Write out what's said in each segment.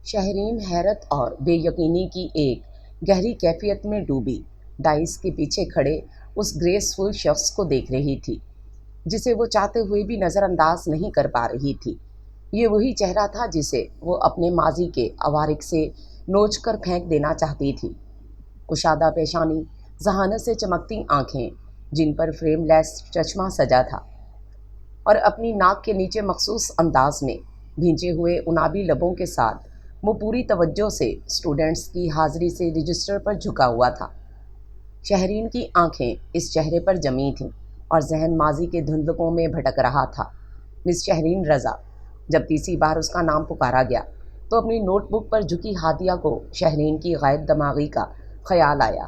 شہرین حیرت اور بے یقینی کی ایک گہری کیفیت میں ڈوبی ڈائس کے پیچھے کھڑے اس گریسفل شخص کو دیکھ رہی تھی جسے وہ چاہتے ہوئے بھی نظر انداز نہیں کر پا رہی تھی۔ یہ وہی چہرہ تھا جسے وہ اپنے ماضی کے عوارض سے نوچ کر پھینک دینا چاہتی تھی۔ کشادہ پیشانی، ذہانت سے چمکتی آنکھیں جن پر فریم لیس چشمہ سجا تھا، اور اپنی ناک کے نیچے مخصوص انداز میں بھینچے ہوئے انابی لبوں کے ساتھ وہ پوری توجہ سے اسٹوڈنٹس کی حاضری سے رجسٹر پر جھکا ہوا تھا۔ شہرین کی آنکھیں اس چہرے پر جمی تھیں اور ذہن ماضی کے دھندلکوں میں بھٹک رہا تھا۔ مس شہرین رضا۔ جب تیسری بار اس کا نام پکارا گیا تو اپنی نوٹ بک پر جھکی ہادیہ کو شہرین کی غائب دماغی کا خیال آیا۔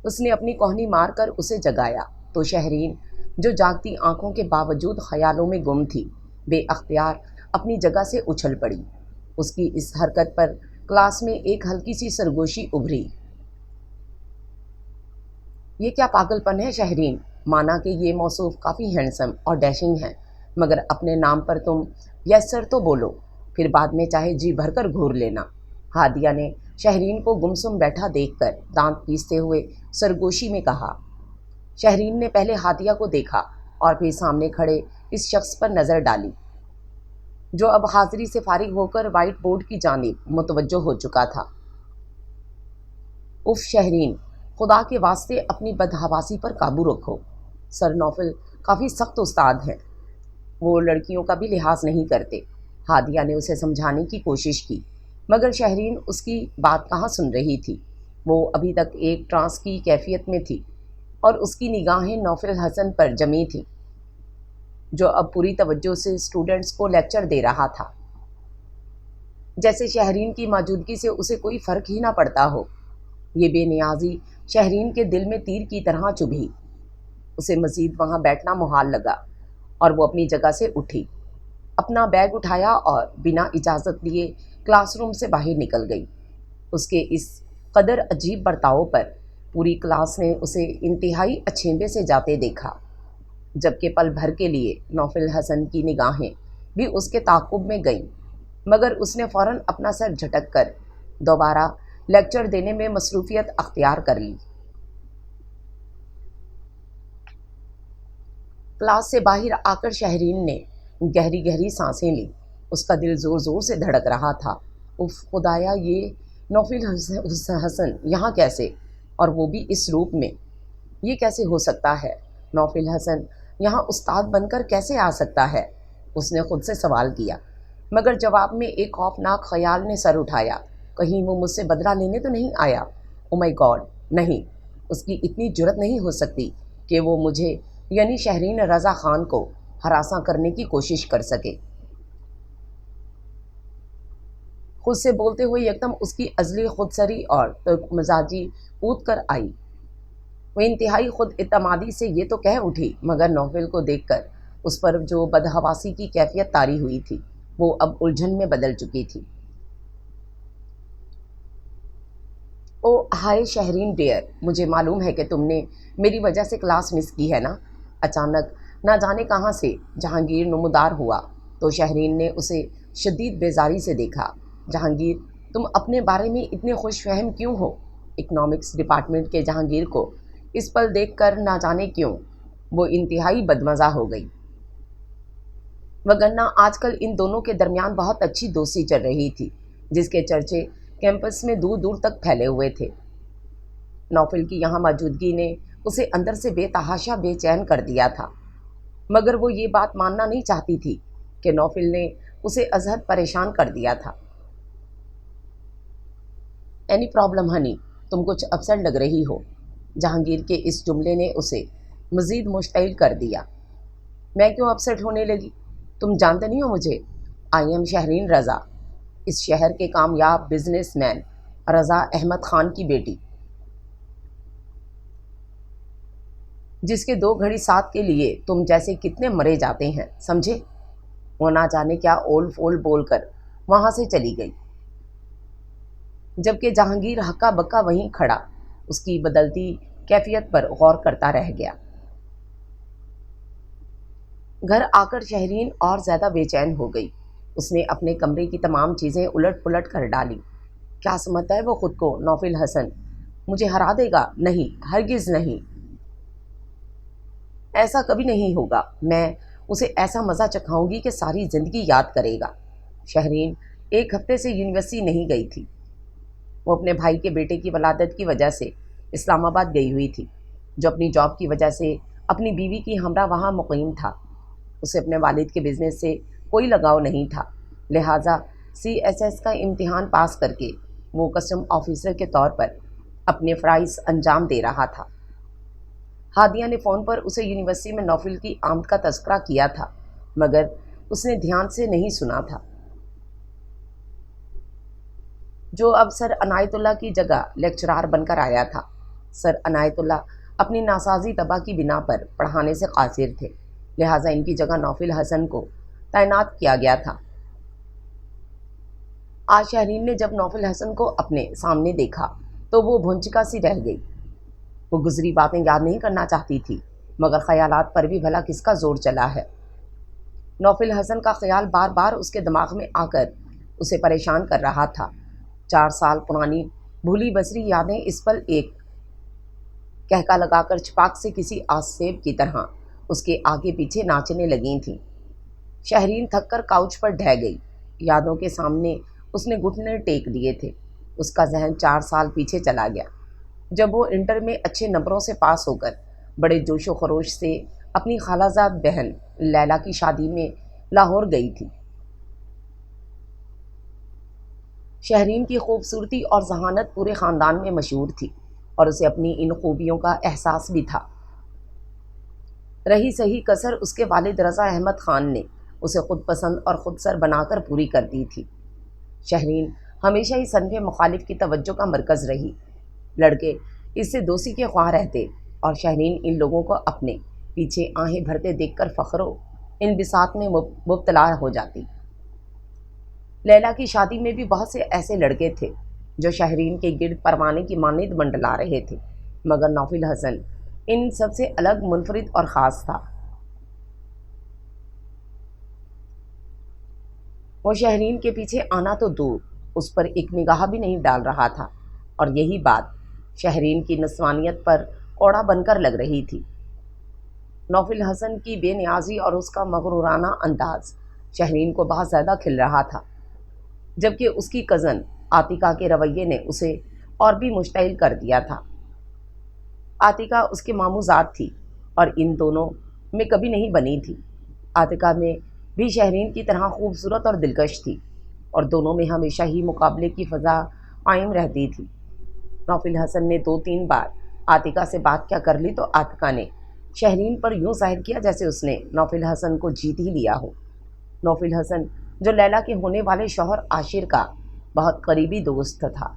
اس نے اپنی کوہنی مار کر اسے جگایا تو شہرین، جو جاگتی آنکھوں کے باوجود خیالوں میں گم تھی، بے اختیار اپنی جگہ سے اچھل پڑی۔ اس کی اس حرکت پر کلاس میں ایک ہلکی سی سرگوشی ابھری۔ یہ کیا پاگل پن ہے شہرین؟ مانا کہ یہ موصوف کافی ہینڈسم اور ڈیشنگ ہے، مگر اپنے نام پر تم یس سر تو بولو، پھر بعد میں چاہے جی بھر کر گھور لینا۔ ہادیہ نے شہرین کو گمسم بیٹھا دیکھ کر دانت پیستے ہوئے سرگوشی میں کہا۔ شہرین نے پہلے ہادیہ کو دیکھا اور پھر سامنے کھڑے اس شخص پر نظر ڈالی جو اب حاضری سے فارغ ہو کر وائٹ بورڈ کی جانب متوجہ ہو چکا تھا۔ اف شہرین، خدا کے واسطے اپنی بدحواسی پر قابو رکھو۔ سر نوفل کافی سخت استاد ہیں، وہ لڑکیوں کا بھی لحاظ نہیں کرتے۔ ہادیہ نے اسے سمجھانے کی کوشش کی، مگر شہرین اس کی بات کہاں سن رہی تھی۔ وہ ابھی تک ایک ٹرانس کی کیفیت میں تھی اور اس کی نگاہیں نوفل حسن پر جمی تھیں جو اب پوری توجہ سے اسٹوڈنٹس کو لیکچر دے رہا تھا، جیسے شہرین کی موجودگی سے اسے کوئی فرق ہی نہ پڑتا ہو۔ یہ بے نیازی شہرین کے دل میں تیر کی طرح چبھی۔ اسے مزید وہاں بیٹھنا محال لگا اور وہ اپنی جگہ سے اٹھی، اپنا بیگ اٹھایا اور بنا اجازت لیے کلاس روم سے باہر نکل گئی۔ اس کے اس قدر عجیب برتاؤ پر پوری کلاس نے اسے انتہائی اچھیمبے سے جاتے دیکھا، جبکہ پل بھر کے لیے نوفل حسن کی نگاہیں بھی اس کے تعاقب میں گئیں، مگر اس نے فوراً اپنا سر جھٹک کر دوبارہ لیکچر دینے میں مصروفیت اختیار کر لی۔ کلاس سے باہر آ کر شہرین نے گہری گہری سانسیں لی۔ اس کا دل زور زور سے دھڑک رہا تھا۔ اف خدایا، یہ نوفل حسن یہاں کیسے، اور وہ بھی اس روپ میں؟ یہ کیسے ہو سکتا ہے؟ نوفل حسن یہاں استاد بن کر کیسے آ سکتا ہے؟ اس نے خود سے سوال کیا، مگر جواب میں ایک خوفناک خیال نے سر اٹھایا۔ کہیں وہ مجھ سے بدلہ لینے تو نہیں آیا؟ او مائی گاڈ، نہیں، اس کی اتنی جرت نہیں ہو سکتی کہ وہ مجھے یعنی شہرین رضا خان کو ہراساں کرنے کی کوشش کر سکے۔ خود سے بولتے ہوئے یکدم اس کی ازلی خودسری اور ترک مزاجی اونت کر آئی۔ وہ انتہائی خود اعتمادی سے یہ تو کہہ اٹھی، مگر نوفل کو دیکھ کر اس پر جو بدحواسی کی کیفیت طاری ہوئی تھی وہ اب الجھن میں بدل چکی تھی۔ او ہائے شہرین ڈیئر، مجھے معلوم ہے کہ تم نے میری وجہ سے کلاس مس کی ہے نا؟ اچانک نہ جانے کہاں سے جہانگیر نمودار ہوا تو شہرین نے اسے شدید بیزاری سے دیکھا۔ جہانگیر، تم اپنے بارے میں اتنے خوش فہم کیوں ہو؟ اکنامکس ڈپارٹمنٹ کے جہانگیر کو اس پل دیکھ کر نہ جانے کیوں وہ انتہائی بدمزہ ہو گئی، وگرنہ آج کل ان دونوں کے درمیان بہت اچھی دوستی چل رہی تھی جس کے چرچے کیمپس میں دور دور تک پھیلے ہوئے تھے۔ نوفل کی یہاں موجودگی نے اسے اندر سے بے تحاشا بے چین کر دیا تھا، مگر وہ یہ بات ماننا نہیں چاہتی تھی کہ نوفل نے اسے ازحد پریشان کر دیا تھا۔ اینی پرابلم ہنی، تم کچھ اپسیٹ لگ رہی ہو؟ جہانگیر کے اس جملے نے اسے مزید مشتعل کر دیا۔ میں کیوں اپسیٹ ہونے لگی؟ تم جانتے نہیں ہو مجھے؟ آئی ایم شہرین رضا، اس شہر کے کامیاب بزنس مین رضا احمد خان کی بیٹی، جس کے 2 گھڑی ساتھ کے لیے تم جیسے کتنے مرے جاتے ہیں، سمجھے؟ وہ نہ جانے کیا اول فول بول کر وہاں سے چلی گئی، جبکہ جہانگیر ہکا بکا وہیں کھڑا اس کی بدلتی کیفیت پر غور کرتا رہ گیا۔ گھر آ کر شہرین اور زیادہ بے چین ہو گئی۔ اس نے اپنے کمرے کی تمام چیزیں الٹ پلٹ کر ڈالی۔ کیا سمجھتا ہے وہ خود کو نوفل حسن؟ مجھے ہرا دے گا؟ نہیں، ہرگز نہیں، ایسا کبھی نہیں ہوگا۔ میں اسے ایسا مزہ چکھاؤں گی کہ ساری زندگی یاد کرے گا۔ شہرین 1 ہفتے سے یونیورسٹی نہیں گئی تھی۔ وہ اپنے بھائی کے بیٹے کی ولادت کی وجہ سے اسلام آباد گئی ہوئی تھی، جو اپنی جاب کی وجہ سے اپنی بیوی کی ہمراہ وہاں مقیم تھا۔ اسے اپنے والد کے بزنس سے کوئی لگاؤ نہیں تھا، لہٰذا CSS کا امتحان پاس کر کے وہ کسٹم آفیسر کے طور پر اپنے فرائض انجام دے رہا تھا۔ ہادیہ نے فون پر اسے یونیورسٹی میں نوفل کی آمد کا تذکرہ کیا تھا، مگر اس نے دھیان سے نہیں سنا تھا۔ جو اب سر عنایت اللہ کی جگہ لیکچرار بن کر آیا تھا۔ سر عنایت اللہ اپنی ناسازی طبع کی بنا پر پڑھانے سے قاصر تھے، لہٰذا ان کی جگہ نوفل حسن کو تعینات کیا گیا تھا۔ آج شہرین نے جب نوفل حسن کو اپنے سامنے دیکھا تو وہ بھونچکا سی رہ گئی۔ وہ گزری باتیں یاد نہیں کرنا چاہتی تھی، مگر خیالات پر بھی بھلا کس کا زور چلا ہے۔ نوفل حسن کا خیال بار بار اس کے دماغ میں آ کر اسے پریشان کر رہا تھا۔ 4 سال پرانی بھولی بسری یادیں اس پل ایک کہکا لگا کر چھپاک سے کسی آسیب کی طرح اس کے آگے پیچھے ناچنے لگی تھیں۔ شہرین تھک کر کاؤچ پر ڈھہ گئی۔ یادوں کے سامنے اس نے گھٹنے ٹیک دیے تھے۔ اس کا ذہن 4 سال پیچھے چلا گیا، جب وہ انٹر میں اچھے نمبروں سے پاس ہو کر بڑے جوش و خروش سے اپنی خالہ زاد بہن لیلا کی شادی میں لاہور گئی تھی۔ شہرین کی خوبصورتی اور ذہانت پورے خاندان میں مشہور تھی، اور اسے اپنی ان خوبیوں کا احساس بھی تھا۔ رہی صحیح کسر اس کے والد رضا احمد خان نے اسے خود پسند اور خود سر بنا کر پوری کر دی تھی۔ شہرین ہمیشہ ہی صنف مخالف کی توجہ کا مرکز رہی۔ لڑکے اس سے دوستی کے خواہاں رہتے اور شہرین ان لوگوں کو اپنے پیچھے آہیں بھرتے دیکھ کر فخر و انبساط میں مبتلا ہو جاتی۔ لیلا کی شادی میں بھی بہت سے ایسے لڑکے تھے جو شہرین کے گرد پروانے کی مانند منڈلا رہے تھے، مگر نوفل حسن ان سب سے الگ، منفرد اور خاص تھا۔ وہ شہرین کے پیچھے آنا تو دور، اس پر ایک نگاہ بھی نہیں ڈال رہا تھا، اور یہی بات شہرین کی نسوانیت پر کوڑا بن کر لگ رہی تھی۔ نوفل حسن کی بے نیازی اور اس کا مغرورانہ انداز شہرین کو بہت زیادہ کھل رہا تھا، جبکہ اس کی کزن عاتقہ کے رویے نے اسے اور بھی مشتعل کر دیا تھا۔ عاتقہ اس کے ماموں ذات تھی اور ان دونوں میں کبھی نہیں بنی تھی۔ عاتقہ میں بھی شہرین کی طرح خوبصورت اور دلکش تھی، اور دونوں میں ہمیشہ ہی مقابلے کی فضا قائم رہتی تھی۔ نوفل حسن نے 2-3 بار عاتقہ سے بات کیا کر لی تو عاتقہ نے شہرین پر یوں ظاہر کیا جیسے اس نے نوفل حسن کو جیت ہی لیا ہو۔ نوفل حسن جو لیلا کے ہونے والے شوہر عاشر کا بہت قریبی دوست تھا،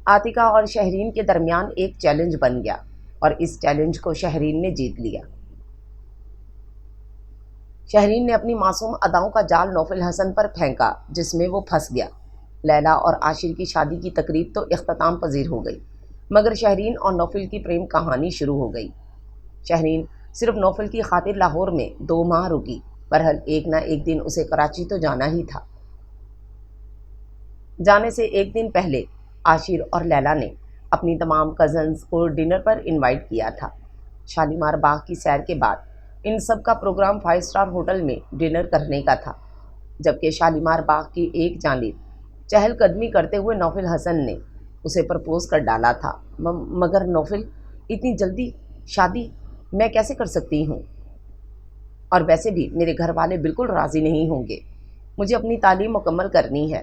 عاتقہ اور شہرین کے درمیان ایک چیلنج بن گیا، اور اس چیلنج کو شہرین نے جیت لیا۔ شہرین نے اپنی معصوم اداؤں کا جال نوفل حسن پر پھینکا، جس میں وہ پھنس گیا۔ لیلا اور عاشر کی شادی کی تقریب تو اختتام پذیر ہو گئی، مگر شہرین اور نوفل کی پریم کہانی شروع ہو گئی۔ شہرین صرف نوفل کی خاطر لاہور میں 2 ماہ رکی، برحال ایک نہ ایک دن اسے کراچی تو جانا ہی تھا۔ جانے سے ایک دن پہلے عاشر اور لیلا نے اپنی تمام کزنز کو ڈنر پر انوائٹ کیا تھا۔ شالیمار باغ کی سیر کے بعد ان سب کا پروگرام 5 اسٹار ہوٹل میں ڈنر کرنے کا تھا، جبکہ شالیمار باغ کی ایک جانب چہل قدمی کرتے ہوئے نوفل حسن نے اسے پرپوز کر ڈالا تھا۔ مگر نوفل، اتنی جلدی شادی میں کیسے کر سکتی ہوں؟ اور ویسے بھی میرے گھر والے بالکل راضی نہیں ہوں گے، مجھے اپنی تعلیم مکمل کرنی ہے۔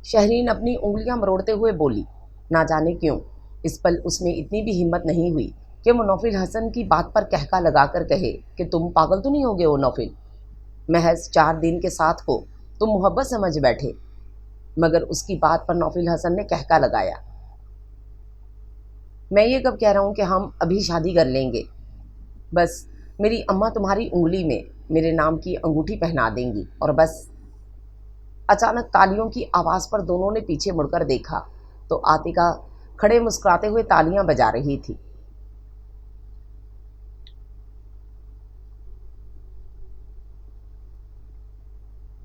شہرین اپنی انگلیاں مروڑتے ہوئے بولی۔ نہ جانے کیوں اس پل اس میں اتنی بھی ہمت نہیں ہوئی کہ وہ نوفل حسن کی بات پر کہکا لگا کر کہے کہ تم پاگل تو نہیں ہوگے ہو نوفل، محض 4 دن کے ساتھ کو تم محبت سمجھ بیٹھے۔ مگر اس کی بات پر نوفل حسن نے کہکا لگایا، میں یہ کب کہہ رہا ہوں کہ ہم ابھی شادی کر لیں گے؟ بس میری اماں تمہاری انگلی میں میرے نام کی انگوٹھی پہنا دیں گی اور بس۔ اچانک تالیوں کی آواز پر دونوں نے پیچھے مڑ کر دیکھا تو عاتقہ کھڑے مسکراتے ہوئے تالیاں بجا رہی تھی۔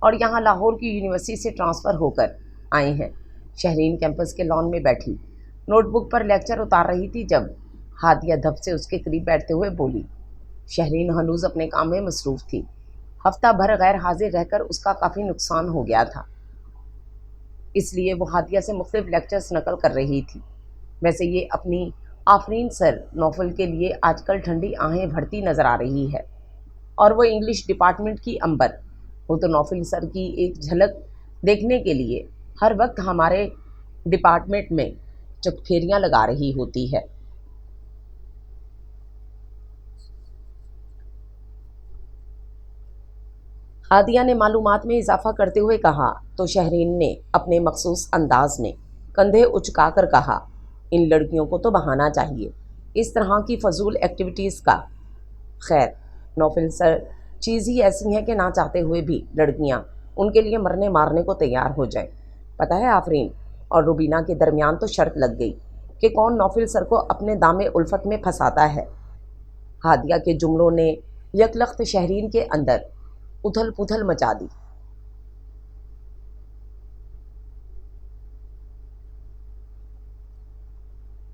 اور یہاں لاہور کی یونیورسٹی سے ٹرانسفر ہو کر آئے ہیں۔ شہرین کیمپس کے لان میں بیٹھی نوٹ بک پر لیکچر اتار رہی تھی جب ہادیہ دھپ سے اس کے قریب بیٹھتے ہوئے بولی۔ شہرین ہنوز اپنے کام میں مصروف تھی۔ ہفتہ بھر غیر حاضر رہ کر اس کا کافی نقصان ہو گیا تھا، اس لیے وہ ہادیہ سے مختلف لیکچرز نقل کر رہی تھی۔ ویسے یہ اپنی آفرین سر نوفل کے لیے آج کل ٹھنڈی آہیں بھرتی نظر آ رہی ہے، اور وہ انگلش ڈپارٹمنٹ کی امبر، وہ تو نوفل سر کی ایک جھلک دیکھنے کے لیے ہر وقت ہمارے ڈپارٹمنٹ میں چک پھیریاں لگا رہی ہوتی ہے۔ ہادیہ نے معلومات میں اضافہ کرتے ہوئے کہا تو شہرین نے اپنے مخصوص انداز میں کندھے اچکا کر کہا، ان لڑکیوں کو تو بہانا چاہیے اس طرح کی فضول ایکٹیویٹیز کا۔ خیر، نوفل سر چیز ہی ایسی ہے کہ نہ چاہتے ہوئے بھی لڑکیاں ان کے لیے مرنے مارنے کو تیار ہو جائیں۔ پتہ ہے آفرین اور روبینہ کے درمیان تو شرط لگ گئی کہ کون نوفل سر کو اپنے دام الفت میں پھنساتا ہے۔ ہادیہ کے جملوں نے یکلخت شہرین کے اندر اتھل پتھل مچا دی۔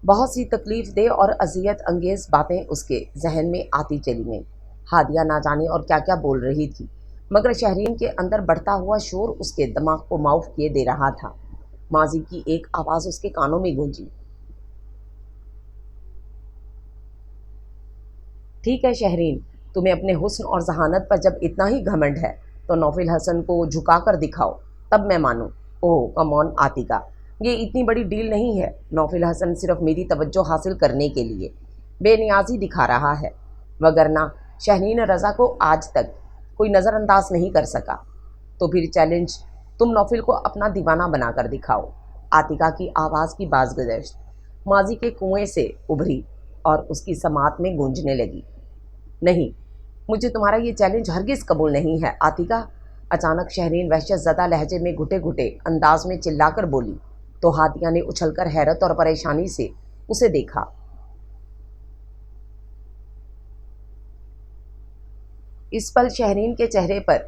بہت سی تکلیف دہ اور اذیت انگیز باتیں اس کے ذہن میں آتی چلی گئیں۔ ہادیہ نہ جانے اور کیا کیا بول رہی تھی، مگر شہرین کے اندر بڑھتا ہوا شور اس کے دماغ کو معاف کیے دے رہا تھا۔ ماضی کی ایک آواز اس کے کانوں میں گونجی، ٹھیک ہے شہرین، تمہیں اپنے حسن اور ذہانت پر جب اتنا ہی گھمنڈ ہے تو نوفل حسن کو جھکا کر دکھاؤ، تب میں مانوں۔ اوہ کم آن عاتقہ، یہ اتنی بڑی ڈیل نہیں ہے۔ نوفل حسن صرف میری توجہ حاصل کرنے کے لیے بے نیازی دکھا رہا ہے، وگرنہ شہرین رضا کو آج تک کوئی نظر انداز نہیں کر سکا۔ تو پھر چیلنج، تم نوفل کو اپنا دیوانہ بنا کر دکھاؤ۔ عاتقہ کی آواز کی بازگشت ماضی کے کنویں سے ابھری اور اس کی سماعت میں گونجنے لگی۔ نہیں، مجھے تمہارا یہ چیلنج ہرگز قبول نہیں ہے عاتقہ، اچانک شہرین وحشت زدہ لہجے میں گھٹے گھٹے انداز میں چلا کر بولی، تو ہادیہ نے اچھل کر حیرت اور پریشانی سے اسے دیکھا۔ اس پل شہرین کے چہرے پر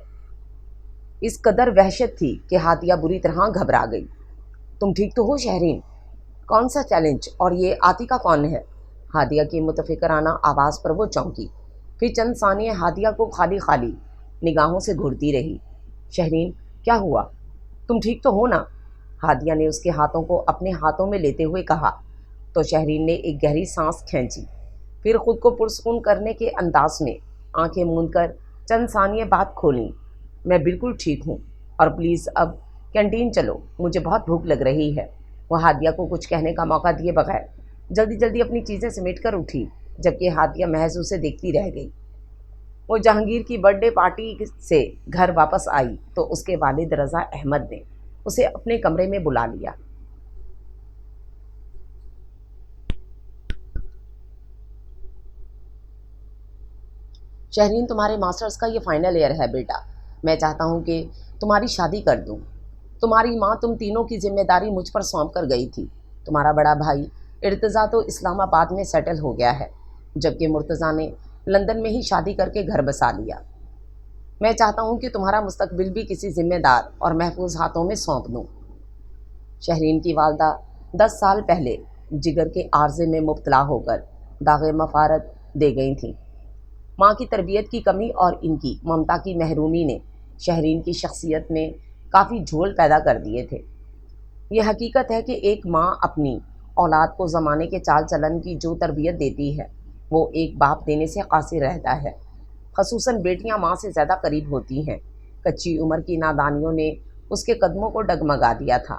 اس قدر وحشت تھی کہ ہادیہ بری طرح گھبرا گئی۔ تم ٹھیک تو ہو شہرین؟ کون سا چیلنج اور یہ عاتقہ کون ہے؟ ہادیہ کی متفکرانہ آواز پر وہ چونکی، پھر چند ثانیے ہادیہ کو خالی خالی نگاہوں سے گھورتی رہی۔ شہرین کیا ہوا؟ تم ٹھیک تو ہو نا؟ ہادیہ نے اس کے ہاتھوں کو اپنے ہاتھوں میں لیتے ہوئے کہا، تو شہرین نے ایک گہری سانس کھینچی، پھر خود کو پرسکون کرنے کے انداز میں آنکھیں موند کر چند ثانیے بعد کھولیں۔ میں بالکل ٹھیک ہوں، اور پلیز اب کینٹین چلو، مجھے بہت بھوک لگ رہی ہے۔ وہ ہادیہ کو کچھ کہنے کا موقع دیے بغیر جلدی جلدی اپنی چیزیں سمیٹ کر اٹھی، جبکہ ہادیہ محض اسے دیکھتی رہ گئی۔ وہ جہانگیر کی برتھ ڈے پارٹی سے گھر واپس آئی تو اس کے والد رضا احمد نے اسے اپنے کمرے میں بلا لیا۔ شہرین، تمہارے ماسٹرز کا یہ فائنل ایئر ہے بیٹا، میں چاہتا ہوں کہ تمہاری شادی کر دوں۔ تمہاری ماں تم تینوں کی ذمہ داری مجھ پر سونپ کر گئی تھی۔ تمہارا بڑا بھائی ارتضیٰ تو اسلام آباد میں سیٹل ہو گیا ہے، جبکہ مرتضیٰ نے لندن میں ہی شادی کر کے گھر بسا لیا۔ میں چاہتا ہوں کہ تمہارا مستقبل بھی کسی ذمہ دار اور محفوظ ہاتھوں میں سونپ دوں۔ شہرین کی والدہ 10 سال پہلے جگر کے عارضے میں مبتلا ہو کر داغ مفارقت دے گئی تھیں۔ ماں کی تربیت کی کمی اور ان کی ممتا کی محرومی نے شہرین کی شخصیت میں کافی جھول پیدا کر دیے تھے۔ یہ حقیقت ہے کہ ایک ماں اپنی اولاد کو زمانے کے چال چلن کی جو تربیت دیتی ہے وہ ایک باپ دینے سے قاصر رہتا ہے، خصوصاً بیٹیاں ماں سے زیادہ قریب ہوتی ہیں۔ کچی عمر کی نادانیوں نے اس کے قدموں کو ڈگمگا دیا تھا۔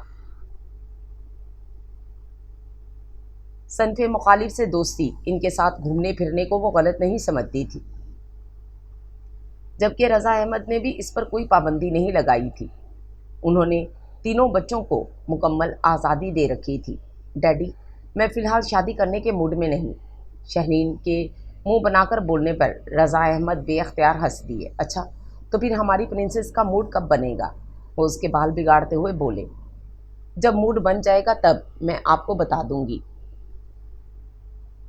صنف مخالف سے دوستی، ان کے ساتھ گھومنے پھرنے کو وہ غلط نہیں سمجھتی تھی، جبکہ رضا احمد نے بھی اس پر کوئی پابندی نہیں لگائی تھی۔ انہوں نے تینوں بچوں کو مکمل آزادی دے رکھی تھی۔ ڈیڈی، میں فی الحال شادی کرنے کے موڈ میں نہیں۔ شہرین کے منہ بنا کر بولنے پر رضا احمد بے اختیار ہنس دیے۔ اچھا، تو پھر ہماری پرنسس کا موڈ کب بنے گا؟ وہ اس کے بال بگاڑتے ہوئے بولے۔ جب موڈ بن جائے گا تب میں آپ کو بتا دوں گی،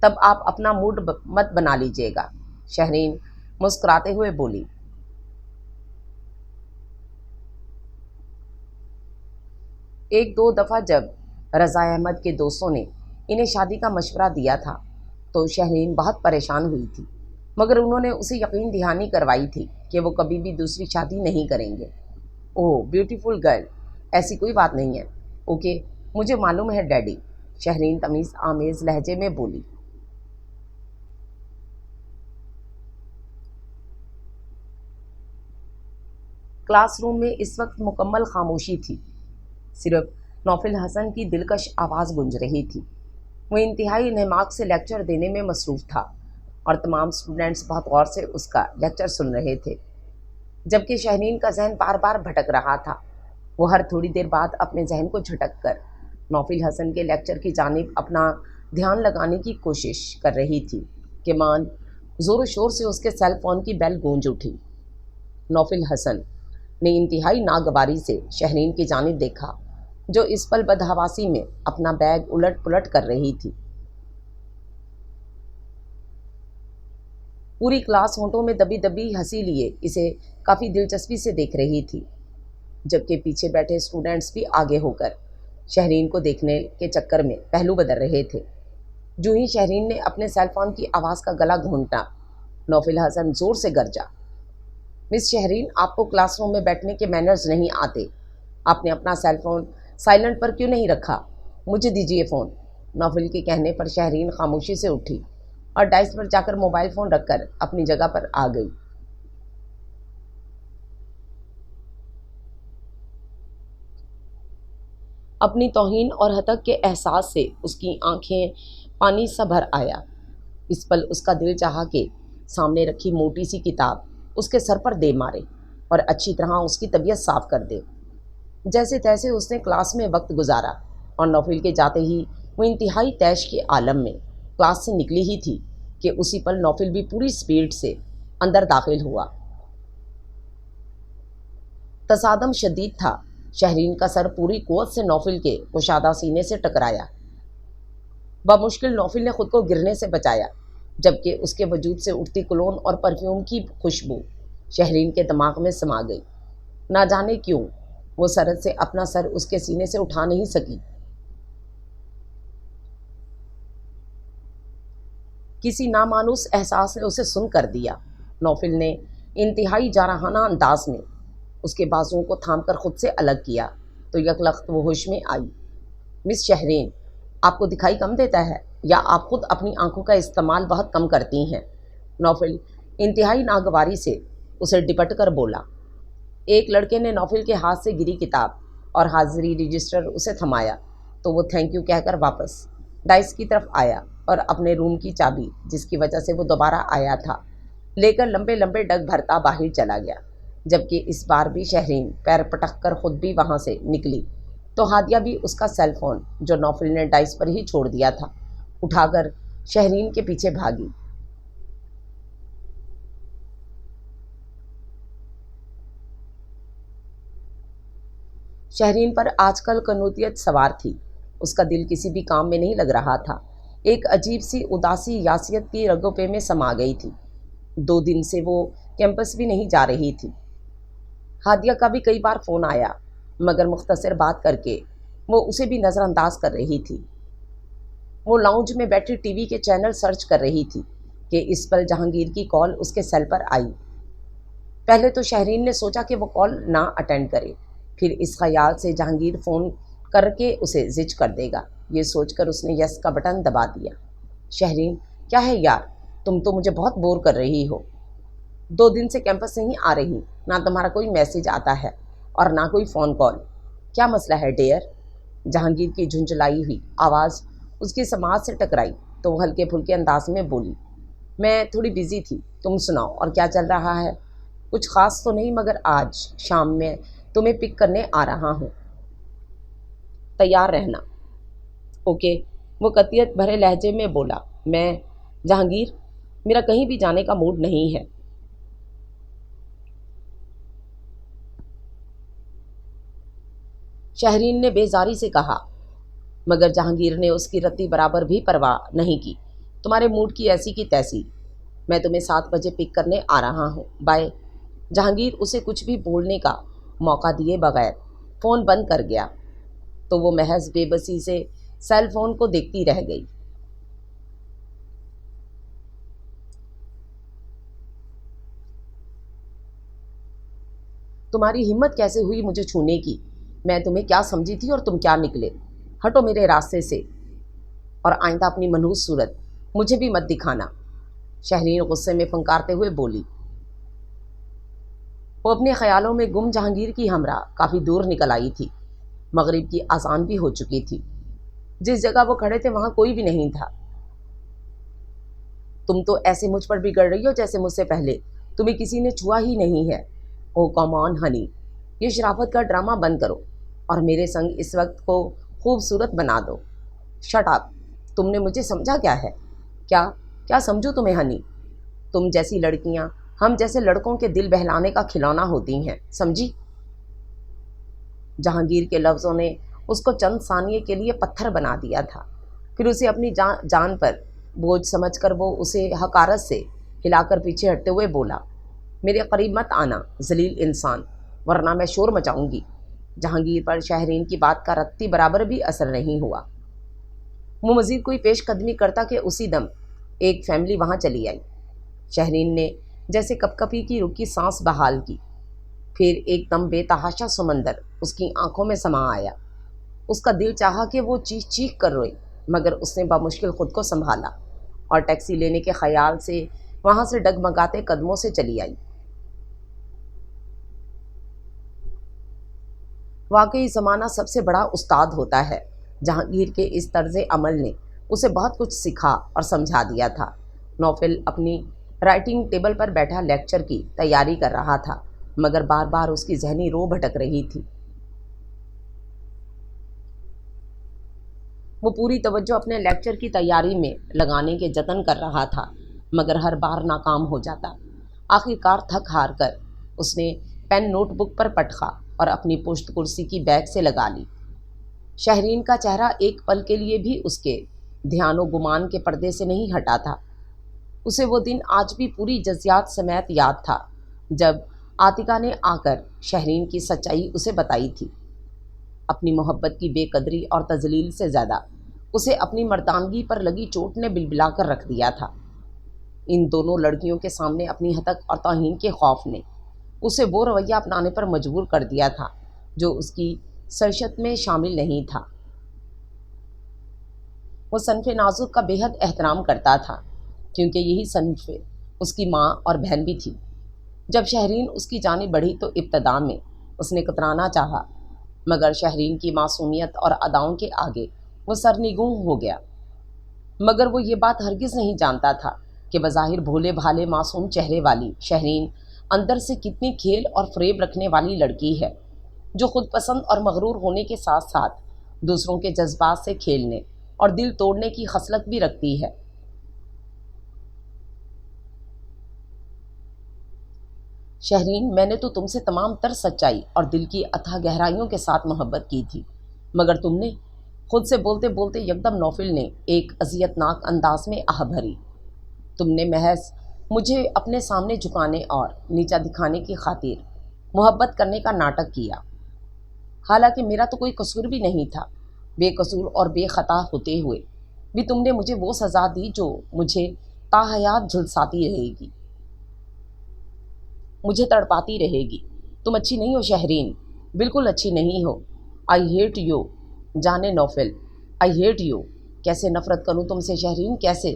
تب آپ اپنا موڈ مت بنا لیجیے گا، شہرین مسکراتے ہوئے بولی۔ ایک دو دفعہ جب رضا احمد کے دوستوں نے انہیں شادی کا مشورہ دیا تھا تو شہرین بہت پریشان ہوئی تھی، مگر انہوں نے اسے یقین دہانی کروائی تھی کہ وہ کبھی بھی دوسری شادی نہیں کریں گے۔ اوہ بیوٹیفل گرل، ایسی کوئی بات نہیں ہے۔ اوکے، مجھے معلوم ہے ڈیڈی، شہرین تمیز آمیز لہجے میں بولی۔ کلاس روم میں اس وقت مکمل خاموشی تھی، صرف نوفل حسن کی دلکش آواز گونج رہی تھی۔ وہ انتہائی انہماک سے لیکچر دینے میں مصروف تھا اور تمام سٹوڈنٹس بہت غور سے اس کا لیکچر سن رہے تھے، جبکہ شہرین کا ذہن بار بار بھٹک رہا تھا۔ وہ ہر تھوڑی دیر بعد اپنے ذہن کو جھٹک کر نوفل حسن کے لیکچر کی جانب اپنا دھیان لگانے کی کوشش کر رہی تھی کہ مان زور و شور سے اس کے سیل فون کی بیل گونج اٹھی۔ نوفل حسن نے انتہائی ناگواری سے شہرین کی جانب دیکھا، جو اس پل بدحواسی میں اپنا بیگ الٹ پلٹ کر رہی تھی۔ پوری کلاس ہونٹوں میں دبی دبی ہنسی لیے اسے کافی دلچسپی سے دیکھ رہی تھی، جبکہ پیچھے بیٹھے اسٹوڈنٹس بھی آگے ہو کر شہرین کو دیکھنے کے چکر میں پہلو بدل رہے تھے۔ جو ہی شہرین نے اپنے سیل فون کی آواز کا گلا گھونٹا، نوفل حسن زور سے گرجا، مس شہرین، آپ کو کلاس روم میں بیٹھنے کے مینرز نہیں آتے؟ آپ نے اپنا سیل فون سائلنٹ پر کیوں نہیں رکھا؟ مجھے دیجیے فون۔ نوفل کے کہنے پر شہرین خاموشی سے اٹھی اور ڈائس پر جا کر موبائل فون رکھ کر اپنی جگہ پر آ گئی۔ اپنی توہین اور ہتک کے احساس سے اس کی آنکھیں پانی سا بھر آیا۔ اس پل اس کا دل چاہا کہ سامنے رکھی موٹی سی کتاب اس کے سر پر دے مارے اور اچھی طرح اس کی طبیعت صاف کر دے۔ جیسے تیسے اس نے کلاس میں وقت گزارا اور نوفل کے جاتے ہی وہ انتہائی طیش کے عالم میں کلاس سے نکلی ہی تھی کہ اسی پل نوفل بھی پوری سپیڈ سے اندر داخل ہوا۔ تصادم شدید تھا۔ شہرین کا سر پوری قوت سے نوفل کے کشادہ سینے سے ٹکرایا۔ بمشکل نوفل نے خود کو گرنے سے بچایا، جبکہ اس کے وجود سے اٹھتی کولون اور پرفیوم کی خوشبو شہرین کے دماغ میں سما گئی۔ نہ جانے کیوں وہ سرد سے اپنا سر اس کے سینے سے اٹھا نہیں سکی۔ کسی نامانوس احساس نے اسے سن کر دیا۔ نوفل نے انتہائی جارحانہ انداز میں اس کے بازوؤں کو تھام کر خود سے الگ کیا تو یک لخت وہ ہوش میں آئی۔ مس شہرین، آپ کو دکھائی کم دیتا ہے یا آپ خود اپنی آنکھوں کا استعمال بہت کم کرتی ہیں؟ نوفل انتہائی ناگواری سے اسے ڈپٹ کر بولا۔ ایک لڑکے نے نوفل کے ہاتھ سے گری کتاب اور حاضری رجسٹر اسے تھمایا تو وہ تھینک یو کہہ کر واپس ڈائس کی طرف آیا اور اپنے روم کی چابی، جس کی وجہ سے وہ دوبارہ آیا تھا، لے کر لمبے لمبے ڈگ بھرتا باہر چلا گیا۔ جبکہ اس بار بھی شہرین پیر پٹک کر خود بھی وہاں سے نکلی تو ہادیہ بھی اس کا سیل فون، جو نوفل نے ڈائس پر ہی چھوڑ دیا تھا، اٹھا کر شہرین کے پیچھے بھاگی۔ شہرین پر آج کل کنوتیت سوار تھی۔ اس کا دل کسی بھی کام میں نہیں لگ رہا تھا۔ ایک عجیب سی اداسی یاسیت کی رگوں پہ میں سما گئی تھی۔ 2 دن سے وہ کیمپس بھی نہیں جا رہی تھی۔ ہادیہ کا بھی کئی بار فون آیا، مگر مختصر بات کر کے وہ اسے بھی نظر انداز کر رہی تھی۔ وہ لاؤنج میں بیٹھی ٹی وی کے چینل سرچ کر رہی تھی کہ اس پل جہانگیر کی کال اس کے سیل پر آئی۔ پہلے تو شہرین نے سوچا کہ وہ کال نہ اٹینڈ کرے، پھر اس خیال سے جہانگیر فون کر کے اسے زج کر دے گا، یہ سوچ کر اس نے یس کا بٹن دبا دیا۔ شہرین، کیا ہے یار، تم تو مجھے بہت بور کر رہی ہو۔ 2 دن سے کیمپس نہیں آ رہی، نہ تمہارا کوئی میسج آتا ہے اور نہ کوئی فون کال۔ کیا مسئلہ ہے ڈیئر؟ جہانگیر کی جھنجھلائی ہوئی آواز اس کی سماعت سے ٹکرائی تو وہ ہلکے پھلکے انداز میں بولی، میں تھوڑی بزی تھی، تم سناؤ اور کیا چل رہا ہے؟ کچھ خاص تو نہیں، مگر آج شام میں تمہیں پک کرنے آ رہا ہوں، تیار رہنا۔ اوکے، وہ قطعیت بھرے لہجے میں بولا۔ میں جہانگیر، میرا کہیں بھی جانے کا موڈ نہیں ہے۔ شہرین نے بیزاری سے کہا، مگر جہانگیر نے اس کی رتی برابر بھی پرواہ نہیں کی۔ تمہارے موڈ کی ایسی کی تیسی، میں تمہیں 7 بجے پک کرنے آ رہا ہوں، بائے۔ جہانگیر اسے کچھ بھی بولنے کا موقع دیے بغیر فون بند کر گیا۔ تو وہ محض بے بسی سے سیل فون کو دیکھتی رہ گئی۔ تمہاری ہمت کیسے ہوئی مجھے چھونے کی؟ میں تمہیں کیا سمجھی تھی اور تم کیا نکلے؟ ہٹو میرے راستے سے، اور آئندہ اپنی منحوس صورت مجھے بھی مت دکھانا، شہرین غصے میں پھنکارتے ہوئے بولی۔ وہ اپنے خیالوں میں گم جہانگیر کی ہمراہ کافی دور نکل آئی تھی۔ مغرب کی اذان بھی ہو چکی تھی۔ جس جگہ وہ کھڑے تھے وہاں کوئی بھی نہیں تھا۔ تم تو ایسے مجھ پر بگڑ رہی ہو جیسے مجھ سے پہلے تمہیں کسی نے چھوا ہی نہیں ہے۔ او کم آن ہنی، یہ شرافت کا ڈرامہ بند کرو اور میرے سنگ اس وقت کو خوبصورت بنا دو۔ شٹ اپ، تم نے مجھے سمجھا کیا ہے؟ کیا سمجھو تمہیں ہنی؟ تم جیسی لڑکیاں ہم جیسے لڑکوں کے دل بہلانے کا کھلونا ہوتی ہیں، سمجھی؟ جہانگیر کے لفظوں نے اس کو چند ثانیے کے لیے پتھر بنا دیا تھا، پھر اسے اپنی جان پر بوجھ سمجھ کر وہ اسے حقارت سے ہلا کر پیچھے ہٹتے ہوئے بولا، میرے قریب مت آنا ذلیل انسان، ورنہ میں شور مچاؤں گی۔ جہانگیر پر شہرین کی بات کا رتی برابر بھی اثر نہیں ہوا۔ وہ مزید کوئی پیش قدمی کرتا کہ اسی دم ایک فیملی وہاں چلی آئی۔ شہرین نے جیسے کپ کپی کی رکی سانس بحال کی، پھر ایک دم بے تحاشا سمندر اس کی آنکھوں میں سما آیا۔ اس کا دل چاہا کہ وہ چیخ چیخ کر روئے، مگر اس نے بمشکل خود کو سنبھالا اور ٹیکسی لینے کے خیال سے وہاں سے ڈگمگاتے قدموں سے چلی آئی۔ واقعی زمانہ سب سے بڑا استاد ہوتا ہے۔ جہانگیر کے اس طرز عمل نے اسے بہت کچھ سکھا اور سمجھا دیا تھا۔ نوفل اپنی رائٹنگ ٹیبل پر بیٹھا لیکچر کی تیاری کر رہا تھا، مگر بار بار اس کی ذہنی رو بھٹک رہی تھی۔ وہ پوری توجہ اپنے لیکچر کی تیاری میں لگانے کے جتن کر رہا تھا، مگر ہر بار ناکام ہو جاتا۔ آخر کار تھک ہار کر اس نے پین نوٹ بک پر پٹخا اور اپنی پشت کرسی کی بیک سے لگا لی۔ شہرین کا چہرہ ایک پل کے لیے بھی اس کے دھیان و گمان کے پردے سے نہیں ہٹا تھا۔ اسے وہ دن آج بھی پوری جزیات سمیت یاد تھا جب عاتکہ نے آ کر شہرین کی سچائی اسے بتائی تھی۔ اپنی محبت کی بے قدری اور تذلیل سے زیادہ اسے اپنی مردانگی پر لگی چوٹ نے بلبلا کر رکھ دیا تھا۔ ان دونوں لڑکیوں کے سامنے اپنی ہتک اور توہین کے خوف نے اسے وہ رویہ اپنانے پر مجبور کر دیا تھا جو اس کی سرشت میں شامل نہیں تھا۔ وہ صنف نازک کا بے حد احترام کرتا تھا، کیونکہ یہی صنف اس کی ماں اور بہن بھی تھی۔ جب شہرین اس کی جانب بڑھی تو ابتدا میں اس نے کترانا چاہا، مگر شہرین کی معصومیت اور اداؤں کے آگے وہ سرنگوں ہو گیا۔ مگر وہ یہ بات ہرگز نہیں جانتا تھا کہ بظاہر بھولے بھالے معصوم چہرے والی شہرین اندر سے کتنی کھیل اور فریب رکھنے والی لڑکی ہے، جو خود پسند اور مغرور ہونے کے ساتھ ساتھ دوسروں کے جذبات سے کھیلنے اور دل توڑنے کی خصلت بھی رکھتی ہے۔ شہرین، میں نے تو تم سے تمام تر سچائی اور دل کی اتھاہ گہرائیوں کے ساتھ محبت کی تھی، مگر تم نے… خود سے بولتے بولتے یکدم نوفل نے ایک اذیت ناک انداز میں آہ بھری، تم نے محض مجھے اپنے سامنے جھکانے اور نیچا دکھانے کی خاطر محبت کرنے کا ناٹک کیا، حالانکہ میرا تو کوئی قصور بھی نہیں تھا۔ بے قصور اور بے خطا ہوتے ہوئے بھی تم نے مجھے وہ سزا دی جو مجھے تا حیات جھلساتی رہے گی، مجھے تڑپاتی رہے گی۔ تم اچھی نہیں ہو شہرین، بالکل اچھی نہیں ہو۔ آئی ہیٹ یو، جانے نوفل، آئی ہیٹ یو۔ کیسے نفرت کروں تم سے شہرین، کیسے؟